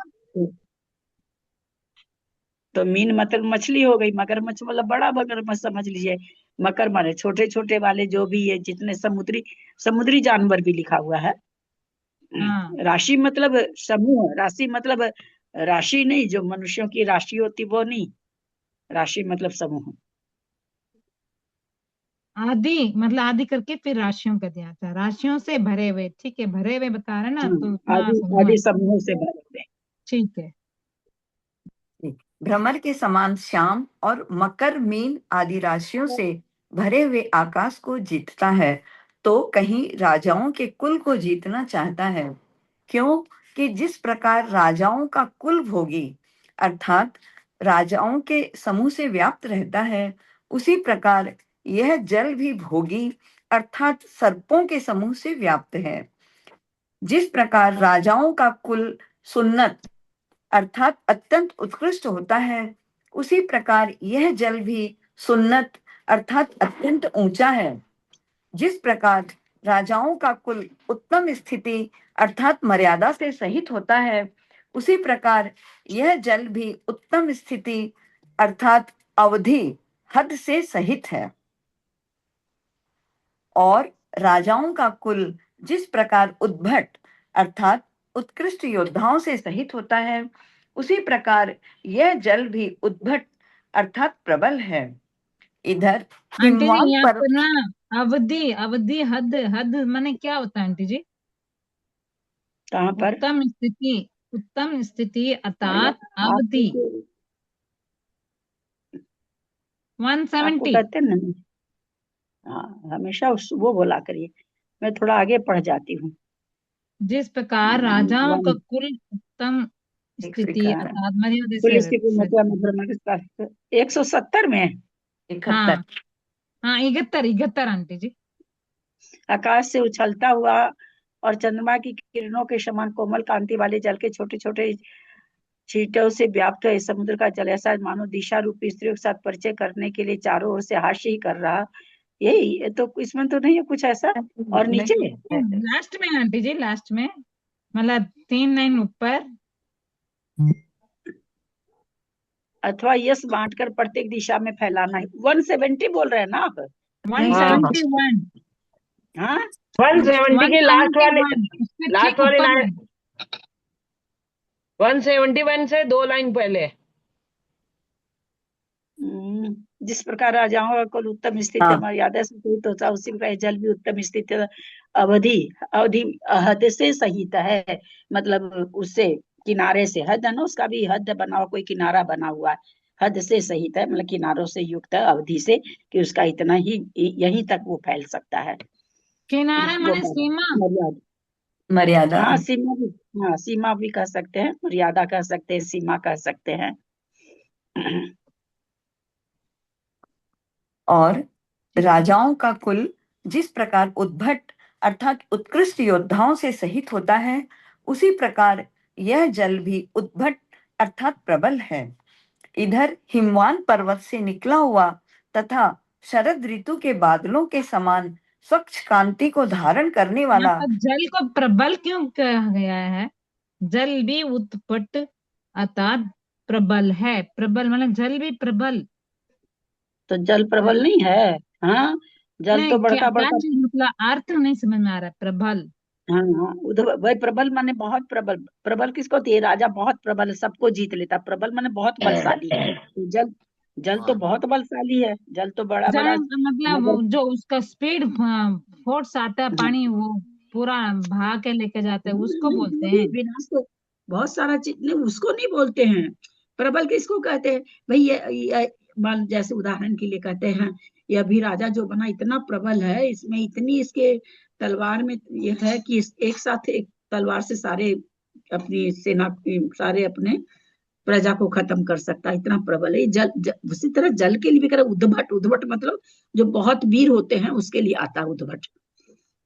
S1: तो मीन मतलब मछली हो गई, मगरमच्छ मतलब बड़ा मगरमच्छ समझ लीजिए। मकर माने छोटे छोटे वाले जो भी है, जितने समुद्री समुद्री जानवर भी लिखा हुआ है।
S5: हाँ,
S1: राशि मतलब समूह, राशि मतलब राशि नहीं, जो मनुष्यों की राशि होती वो नहीं। राशि मतलब समूह।
S5: आदि मतलब आदि करके फिर राशियों का दिया था, राशियों से भरे हुए। ठीक है, भरे हुए बता रहे ना, तो उतना
S1: आदि
S5: समझना
S1: आदि समूह से भरे हुए।
S5: ठीक है।
S10: भ्रमर के समान श्याम और मकर, मीन आदि राशियों से भरे हुए आकाश को जीतता है, तो कहीं राजाओं के कुल को जीतना चाहता है। क्यों कि जिस प्रकार राजाओं का कुल भोगी अर्थात राजाओं के समूह से व्याप्त रहता है, उसी प्रकार यह जल भी भोगी अर्थात सर्पों के समूह से व्याप्त है। जिस प्रकार राजाओं का कुल सुन्नत अर्थात अत्यंत उत्कृष्ट होता है, उसी प्रकार यह जल भी सुन्नत अर्थात अत्यंत ऊंचा है। जिस प्रकार राजाओं का कुल उत्तम स्थिति अर्थात मर्यादा से सहित होता है, उसी प्रकार यह जल भी उत्तम स्थिति अर्थात अवधि हद से सहित है। और राजाओं का कुल जिस प्रकार उद्भट अर्थात उत्कृष्ट योद्धाओं से सहित होता है, उसी प्रकार यह जल भी उद्भट अर्थात प्रबल है। इधर
S5: आंटी जी
S10: हिमवान
S5: यहाँ
S10: पर
S5: पर ना अवधि अवधि हद हद माने क्या होता है आंटी जी?
S1: कहाँ पर?
S5: उत्तम स्थिति अर्थात
S1: आप
S5: अवधि
S1: आपको
S5: 170।
S1: कहते हैं ना। हाँ, हमेशा वो बोला करिए, मैं थोड़ा आगे पढ़ जाती हूँ।
S5: जिस प्रकार राजाओं का
S1: वन
S5: कुल उत्तम स्थिति
S10: 171
S5: अर्थात मर्यादा
S1: पुलिस
S5: से
S1: की मतलब 170 में।
S10: 71
S5: हाँ 71 आंटी जी।
S1: आकाश से उछलता हुआ और चंद्रमा की किरणों के समान कोमल कांति वाले जल के छोटे छोटे छींटों से व्याप्त है समुद्र का जल, ऐसा मानो दिशा रूपी स्त्रियों के साथ परिचय करने के लिए चारों ओर से हास्य ही कर रहा। यही तो, इसमें तो नहीं है कुछ ऐसा। और नीचे
S5: लास्ट में आंटी जी, लास्ट में मतलब 3 लाइन ऊपर।
S1: अथवा यश बांटकर प्रत्येक दिशा में फैलाना है। 170 बोल रहे हैं ना आप?
S5: 171।
S1: हाँ
S2: 170 की लास्ट वाली
S5: 171 उसके
S2: लास्ट
S5: ठीक
S2: वाली
S5: ऊपर
S2: लाइन,
S5: है।
S2: 171 से 2 लाइन पहले।
S1: जिस प्रकार राजाओं का कुल उत्तम स्थित है,
S10: हाँ
S1: मर्यादा से सहित होता है, उसी प्रकार जल भी उत्तम स्थित है, अवधि अवधि हद से सहित है, मतलब उससे किनारे से, हद है ना, उसका भी हद बना हुआ, कोई किनारा बना हुआ है, हद से सहित है, मतलब किनारों से युक्त है, अवधि से, कि उसका इतना ही, यहीं तक वो फैल सकता है,
S5: किनारा
S1: वो
S5: माने सीमा।
S1: मर्यादा।
S10: मर्यादा।
S1: हाँ सीमा भी, हाँ सीमा भी कह सकते हैं, मर्यादा कह सकते हैं, सीमा कह सकते हैं।
S10: और राजाओं का कुल जिस प्रकार उद्भट अर्थात उत्कृष्ट योद्धाओं से सहित होता है, उसी प्रकार यह जल भी उद्भट अर्थात प्रबल है। इधर हिमवान पर्वत से निकला हुआ तथा शरद ऋतु के बादलों के समान स्वच्छ कांति को धारण करने
S5: यहाँ
S10: वाला
S5: पर जल को प्रबल क्यों कहा गया है? जल भी उत्पट अर्थात प्रबल है। प्रबल मतलब जल भी प्रबल।
S1: तो जल प्रबल नहीं है? हाँ, जल
S5: नहीं,
S1: तो
S5: क्या
S1: बड़का
S5: क्या
S1: बड़का,
S5: चीज, मतलब अर्थ नहीं समझ में आ रहा है। प्रबल
S1: हाँ हाँ, उधर वही प्रबल माने बहुत प्रबल। प्रबल किसको होती है? राजा बहुत प्रबल है, सबको जीत लेता। प्रबल माने बहुत बलशाली। तो जल, जल तो बहुत बलशाली है, जल तो बड़ा
S5: जल
S1: बड़ा,
S5: मतलब
S1: मगर
S5: जो उसका स्पीड फोर्स आता है,
S1: हाँ,
S5: पानी वो पूरा भाग के लेके जाता है, उसको बोलते
S1: नहीं,
S5: हैं।
S1: विनाश तो बहुत सारा चीज नहीं, उसको नहीं बोलते हैं। प्रबल किसको कहते हैं भाई? ये मान, जैसे उदाहरण के लिए कहते हैं, ये अभी राजा जो बना इतना प्रबल है, इसमें इतनी इसके तलवार में ये है कि एक साथ एक तलवार से सारे अपनी सेना, सारे अपने प्रजा को खत्म कर सकता है, इतना प्रबल है। उसी तरह जल के लिए भी कह रहे उद्भट। उद्भट मतलब जो बहुत वीर होते हैं उसके लिए आता है उद्भट।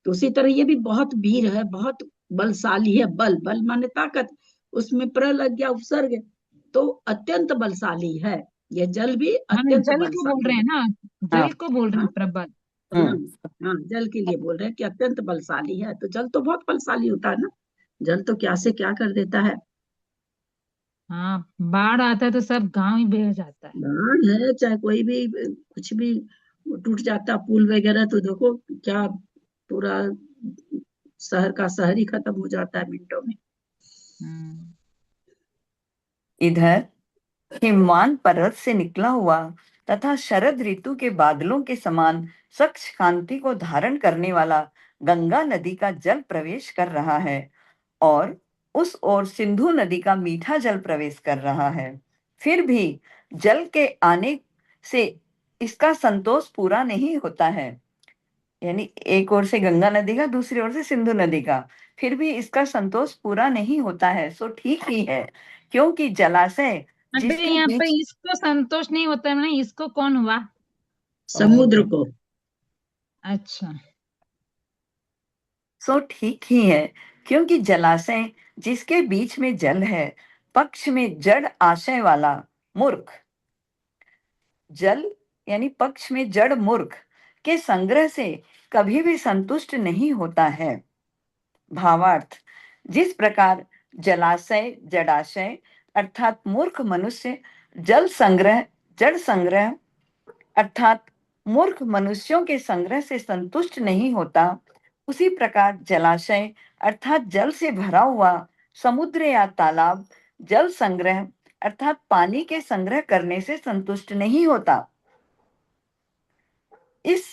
S1: तो उसी तरह ये भी बहुत वीर है, बहुत बलशाली है। बल, बल माने ताकत, उसमें प्र लग गया उपसर्ग, तो अत्यंत बलशाली है। ये जल भी
S5: माने
S1: अत्यंत
S5: जल को बोल रहे
S1: बलशाली
S5: हैं
S1: है।
S5: ना,
S10: हाँ
S5: जल को बोल रहे
S1: हाँ
S5: हैं प्रबल।
S1: हाँ हाँ, जल के लिए बोल रहे हैं कि अत्यंत बलशाली है। तो जल तो बहुत बलशाली होता है ना, जल तो क्या से क्या कर देता है।
S5: हाँ, बाढ़ आता है तो सब गांव ही बह जाता है।
S1: बाढ़ है चाहे कोई भी कुछ भी टूट जाता, पुल वगैरह, तो देखो क्या, पूरा शहर का शहर ही खत्म हो जाता है मिनटों में।
S5: हम्म।
S10: इधर हिमवान पर्वत से निकला हुआ तथा शरद ऋतु के बादलों के समान स्वच्छ कांति को धारण करने वाला गंगा नदी का जल प्रवेश कर रहा है, और उस ओर सिंधु नदी का मीठा जल प्रवेश कर रहा है। फिर भी जल के आने से इसका संतोष पूरा नहीं होता है, यानी एक ओर से गंगा नदी का, दूसरी ओर से सिंधु नदी का, फिर भी इसका संतोष पूरा नहीं होता है। सो ठीक ही है, क्योंकि जलाशय
S5: अबे
S10: जिसके
S5: यहाँ पे
S10: बीच
S5: इसको संतोष नहीं होता है, मैंने इसको कौन हुआ?
S1: समुद्र को।
S5: अच्छा।
S10: सो ठीक ही है, क्योंकि जलाशय जिसके बीच में जल है, पक्ष में जड़ आशय वाला मूर्ख, जल यानी पक्ष में जड़ मूर्ख के संग्रह से कभी भी संतुष्ट नहीं होता है। भावार्थ, जिस प्रकार जलाशय जड़ाशय अर्थात मूर्ख मनुष्य जड़ संग्रह अर्थात मूर्ख मनुष्यों के संग्रह से संतुष्ट नहीं होता, उसी प्रकार जलाशय अर्थात जल से भरा हुआ समुद्र या तालाब जल संग्रह अर्थात पानी के संग्रह करने से संतुष्ट नहीं होता। इस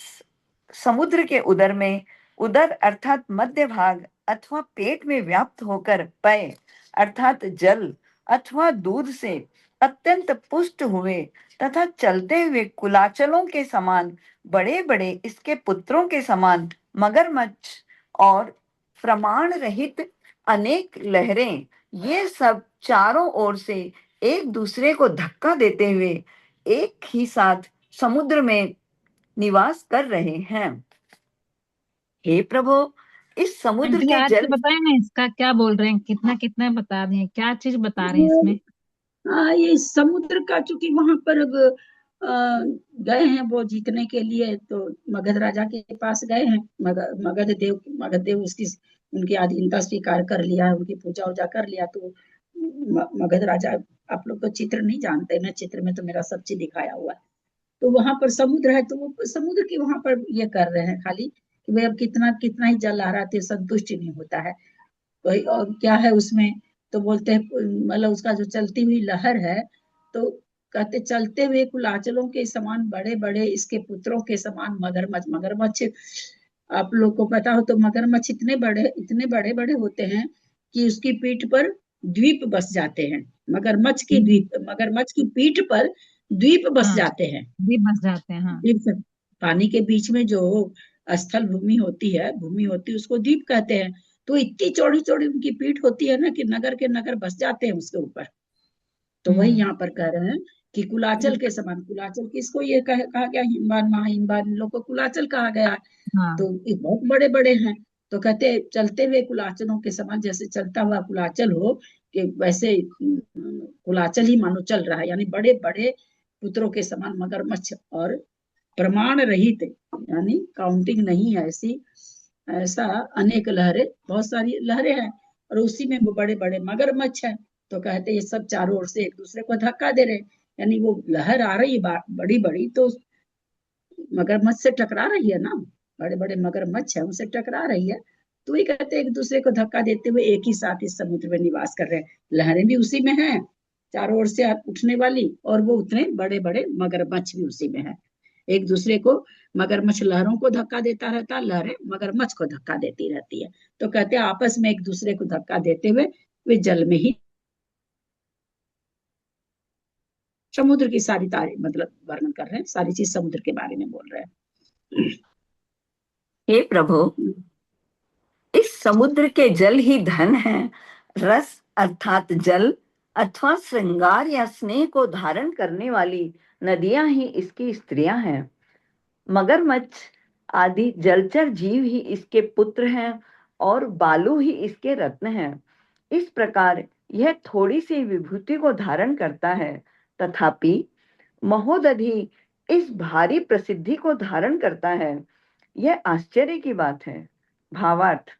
S10: समुद्र के उदर में, उदर अर्थात मध्य भाग अथवा पेट में व्याप्त होकर पेय अर्थात जल अथवा दूध से अत्यंत पुष्ट हुए तथा चलते हुए कुलाचलों के समान बड़े बड़े इसके पुत्रों के समान मगरमच्छ और प्रमाण रहित अनेक लहरें, ये सब चारों ओर से एक दूसरे को धक्का देते हुए एक ही साथ समुद्र में निवास कर रहे हैं। हे प्रभु, इस समुद्र के
S5: याद से
S10: जल
S5: बताए ना, इसका क्या बोल रहे हैं, कितना कितना बता दिए, क्या चीज बता रहे हैं इसमें?
S1: हाँ, ये समुद्र का, चूंकि वहां पर अब गए हैं वो जीतने के लिए, तो मगध राजा के पास गए हैं। मगध देव उसकी, उनकी अधीनता स्वीकार कर लिया, उनकी पूजा वूजा कर लिया। तो मगध राजा, आप लोग तो चित्र नहीं जानते ना, चित्र में तो मेरा सब चीज दिखाया हुआ है। तो वहां पर समुद्र है, तो वो समुद्र की वहां पर ये कर रहे हैं खाली कि भाई अब कितना कितना ही जल आ रहा है, संतुष्ट नहीं होता है। कोई और क्या है उसमें, तो बोलते हैं मतलब उसका जो चलती हुई लहर है, तो कहते चलते हुए कुलाचलों के समान बड़े बड़े, इसके पुत्रों के समान मगरमच्छ। मगरमच्छ आप लोग को पता हो तो मगरमच्छ इतने बड़े बड़े होते हैं कि उसकी पीठ पर द्वीप बस जाते हैं। मगरमच्छ की पीठ पर द्वीप बस
S5: हाँ
S1: जाते हैं।
S5: भी बस जाते हैं। हाँ
S1: द्वीप से पानी के बीच में जो स्थल भूमि होती है उसको द्वीप कहते हैं। तो इतनी चौड़ी चौड़ी उनकी पीठ होती है ना कि नगर के नगर बस जाते हैं उसके ऊपर। तो वही यहाँ पर कह रहे हैं कि कुलाचल के समान। कुलाचल किसको ये कहा गया? हिमवान महाहिमवान लोग को कुलाचल कहा गया है।
S5: हाँ
S1: तो ये बहुत बड़े बड़े हैं। तो कहते हैं चलते हुए कुलाचलों के समान, जैसे चलता हुआ कुलाचल हो कि वैसे कुलाचल ही मानो चल रहा है, यानी बड़े बड़े पुत्रों के समान मगरमच्छ। और प्रमाण रहित, यानी काउंटिंग नहीं है ऐसा अनेक लहरें, बहुत सारी लहरें हैं और उसी में वो बड़े बड़े मगरमच्छ हैं। तो कहते ये सब चारों ओर से एक दूसरे को धक्का दे रहे हैं, यानी वो लहर आ रही है बड़ी बड़ी, तो मगरमच्छ से टकरा रही है ना, बड़े बड़े मगरमच्छ है उनसे टकरा रही है। तो ये कहते एक दूसरे को धक्का देते हुए एक ही साथ इस समुद्र में निवास कर रहे हैं। लहरें भी उसी में हैं चारों ओर से उठने वाली, और वो उतने बड़े बड़े मगरमच्छ भी उसी में है। एक दूसरे को मगरमच्छ लहरों को धक्का देता रहता, लहरें मगरमच्छ को धक्का देती रहती है। तो कहते हैं आपस में एक दूसरे को धक्का देते हुए वे जल में ही, समुद्र की सारी मतलब वर्णन कर रहे हैं, सारी चीज समुद्र के बारे में बोल रहे हैं।
S10: हे प्रभु, इस समुद्र के जल ही धन है। रस अर्थात जल अथवा श्रृंगार या स्नेह को धारण करने वाली नदियां ही इसकी स्त्रियां हैं। मगरमच्छ आदि जलचर जीव ही इसके पुत्र हैं और बालू ही इसके रत्न हैं। इस प्रकार यह थोड़ी सी विभूति को धारण करता है, तथापि महोदधि इस भारी प्रसिद्धि को धारण करता है। यह आश्चर्य की बात है। भावार्थ,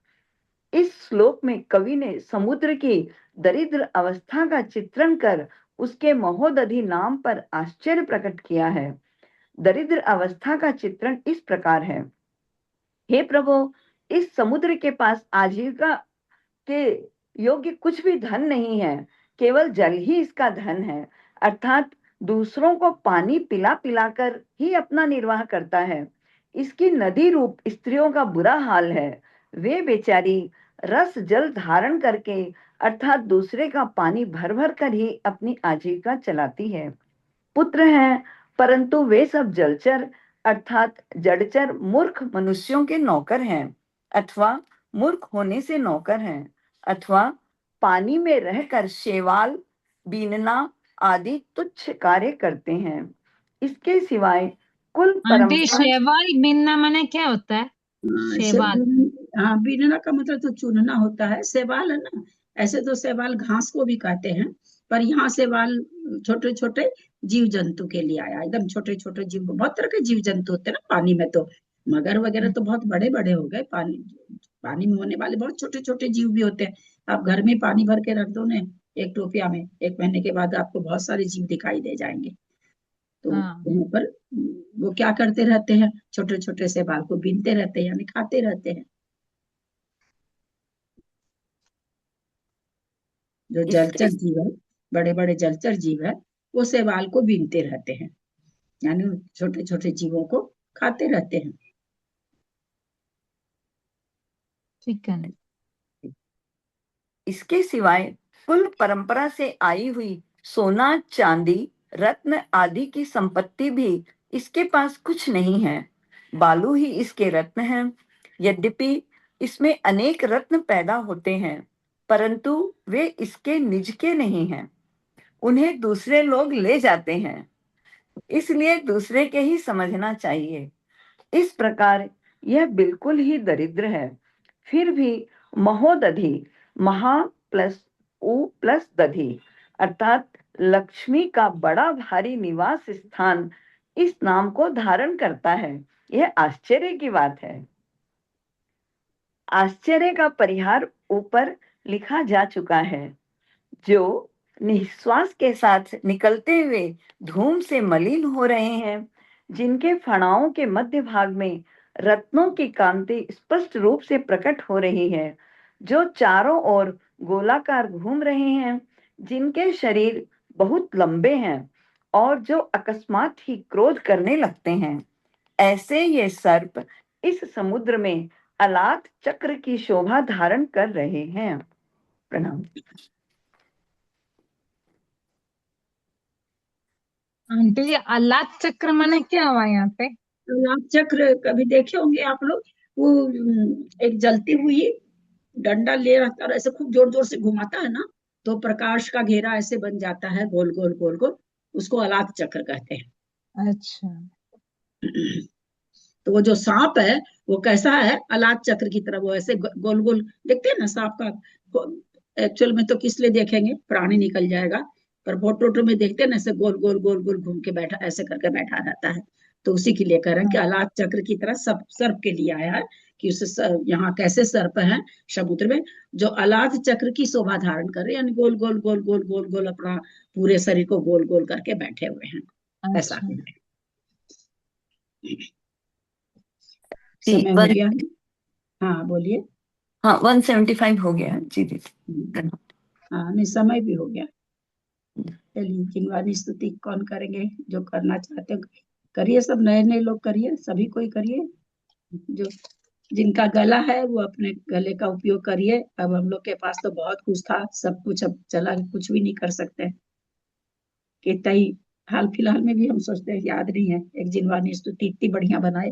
S10: इस श्लोक में कवि ने समुद्र की दरिद्र अवस्था का चित्रण कर उसके महोदधि नाम पर आश्चर्य प्रकट किया है। दरिद्र अवस्था का चित्रण इस प्रकार है। हे प्रभु, इस समुद्र के पास आजीविका के योग्य कुछ भी धन नहीं है, केवल जल ही इसका धन है। अर्थात दूसरों को पानी पिला पिलाकर ही अपना निर्वाह करता है। इसकी नदी रूप स्त्रियों का बुरा हाल है। वे बेचारी रस जल धारण करके अर्थात दूसरे का पानी भर भर कर ही अपनी आजीविका चलाती है। पुत्र हैं, परंतु वे सब जलचर अर्थात जड़चर मूर्ख मनुष्यों के नौकर हैं, अथवा मूर्ख होने से नौकर हैं, अथवा पानी में रहकर शैवाल बीनना आदि तुच्छ कार्य करते हैं। इसके सिवाय कुल
S5: आंटी,
S10: परंपरा
S5: शैवाल बीनना माने क्या होता है? शैवाल
S1: हाँ, बीनना का मतलब तो चुनना होता है। शैवाल है ना, ऐसे तो शैवाल घास को भी कहते हैं, पर यहाँ शैवाल छोटे छोटे जीव जंतु के लिए आया। एकदम छोटे छोटे जीव, बहुत तरह के जीव जंतु होते हैं ना पानी में। तो मगर वगैरह तो बहुत बड़े बड़े हो गए, पानी में होने वाले बहुत छोटे छोटे जीव भी होते हैं। आप घर में पानी भर के रख दो ना एक टोपिया में, 1 महीने के बाद आपको बहुत सारे जीव दिखाई दे जाएंगे। तो
S5: हाँ
S1: वहाँ पर वो क्या करते रहते हैं, छोटे छोटे से बाल को बीनते रहते हैं, यानी खाते रहते हैं। जो
S10: इसके
S1: जलचर जीव है, बड़े बड़े जलचर जीव है, वो शैवाल को बीनते रहते हैं, यानी छोटे छोटे जीवों को खाते रहते हैं।
S5: ठीक है।
S10: इसके सिवाय कुल परंपरा से आई हुई सोना चांदी रत्न आदि की संपत्ति भी इसके पास कुछ नहीं है। बालू ही इसके रत्न हैं। यद्यपि इसमें अनेक रत्न पैदा होते हैं, परंतु वे इसके निज के नहीं हैं, उन्हें दूसरे लोग ले जाते हैं, इसलिए दूसरे के ही समझना चाहिए। इस प्रकार यह बिल्कुल ही दरिद्र है। फिर भी महोदधि, महा प्लस उ प्लस दधि अर्थात लक्ष्मी का बड़ा भारी निवास स्थान इस नाम को धारण करता है। यह आश्चर्य की बात है। आश्चर्य का परिहार ऊपर लिखा जा चुका है। जो निश्वास के साथ निकलते हुए धूम से मलिन हो रहे हैं, जिनके फणाओं के मध्य भाग में रत्नों की कांति स्पष्ट रूप से प्रकट हो रही है, जो चारों ओर गोलाकार घूम रहे हैं, जिनके शरीर बहुत लंबे हैं और जो अकस्मात ही क्रोध करने लगते हैं, ऐसे ये सर्प इस समुद्र में अलात चक्र की शोभा धारण कर रहे हैं। प्रणाम।
S5: आंटी जी, अल्लाह चक्र माने क्या हुआ यहाँ पे?
S1: अलात चक्र कभी देखे होंगे आप लोग, वो एक जलती हुई डंडा ले रहता है और ऐसे खूब जोर जोर से घुमाता है ना, तो प्रकाश का घेरा ऐसे बन जाता है, गोल गोल गोल गोल, उसको अलात चक्र कहते हैं।
S5: अच्छा।
S1: तो वो जो सांप है वो कैसा है, अलात चक्र की तरह, वो ऐसे गोल गोल देखते हैं ना सांप का, एक्चुअल में तो किस लिए देखेंगे, प्राणी निकल जाएगा, पर फोटो में देखते हैं ना ऐसे गोल गोल गोल गोल घूम के बैठा, ऐसे करके बैठा रहता है। तो उसी के लिए कह रहे हैं कि अलात चक्र की तरह सब सर्प के लिए आया है, कि उसे यहाँ कैसे सर्प हैं समुद्र में जो अलात चक्र की शोभा धारण कर रहे हैं, यानी गोल गोल गोल गोल गोल गोल अपना पूरे शरीर को गोल गोल करके बैठे हुए हैं, ऐसा
S5: अच्छा।
S1: है। समय हो गया है। हाँ बोलिए।
S10: हाँ 175 हो गया जी दीदी।
S1: हाँ नहीं, समय भी हो गया। चलिए जिनवानी स्तुति कौन करेंगे, जो करना चाहते हो करिए, सब नए नए लोग करिए, सभी कोई करिए, जो जिनका गला है वो अपने गले का उपयोग करिए। अब हम लोग के पास तो बहुत कुछ था, सब कुछ अब चला, कुछ भी नहीं कर सकते, कितना ही हाल फिलहाल में भी हम सोचते हैं याद नहीं है, एक जिनवानी स्तुति इतनी बढ़िया बनाए,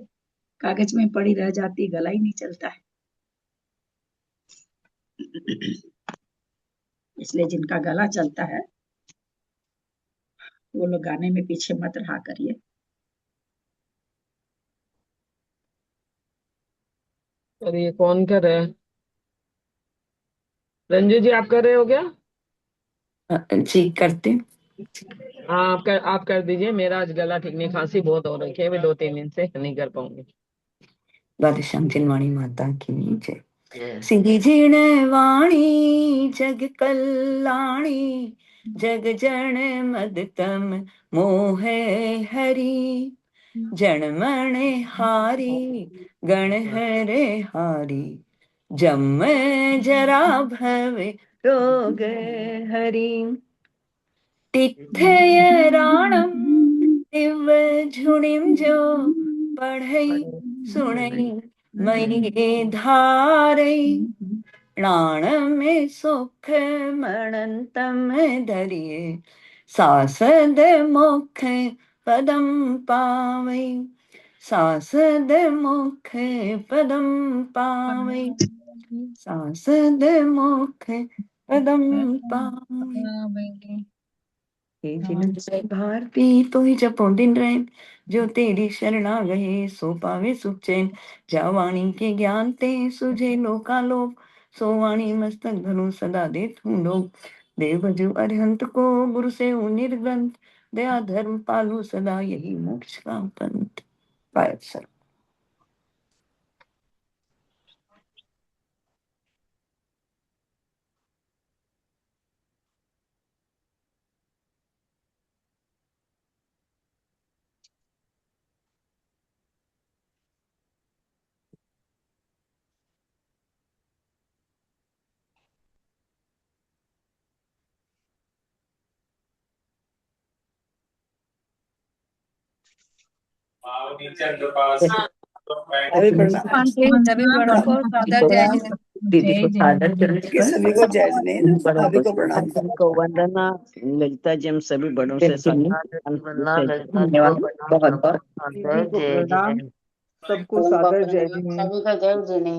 S1: कागज में पड़ी रह जाती, गला ही नहीं चलता है। इसलिए जिनका गला चलता है वो लोग गाने में पीछे मत रहा करिए।
S2: और ये कौन कर रहा है? रंजू जी आप कर रहे हो क्या?
S10: जी करते।
S2: हाँ आप कर दीजिए, मेरा आज गला ठीक नहीं, खांसी बहुत हो रखी है, मैं 2-3 दिन से नहीं कर पाऊंगी।
S10: द्वादशां जिनवाणी माता की जय। सिंधी जिण वाणी जग कल्याणी, जग जन मदतम मोहे हरि, जन हारी गण हरे हारी, जम जरा भवे रोग हरि, तिथय राणम दिव झुणिम जो पढ़ई सुनई मई धारई, प्राण में सुख मणंतम धरिए, सासद मुख पदम पावई, सासद मुख पदम पावई, सासद मुख पदम पावई। हे जिन भारती तो ही जपो दिन रैन, जो तेरी शरणा गए सो पावे सुख चैन, जा वाणी के ज्ञान ते सुझे लोकालोक, सो वाणी मस्तक धनु सदा दे तुम लोग, देव जो अरिहंत को गुरु से निर्ग्रंथ, दया धर्म पालो सदा यही मोक्ष का पंथ। भारत सर।
S6: सभी प्रणाम।
S12: सभी बड़ों को सादर जय जिनेंद्र।
S10: दीदी को सादर
S6: के सभी को जय जिनेंद्र, सभी को प्रणाम।
S13: को वंदना, ललिता जी हम सभी बड़ों से
S10: धन्यवाद बहुत बहुत।
S7: सबको सादर जय जिनेंद्र।
S4: सभी का जय जिनेंद्र।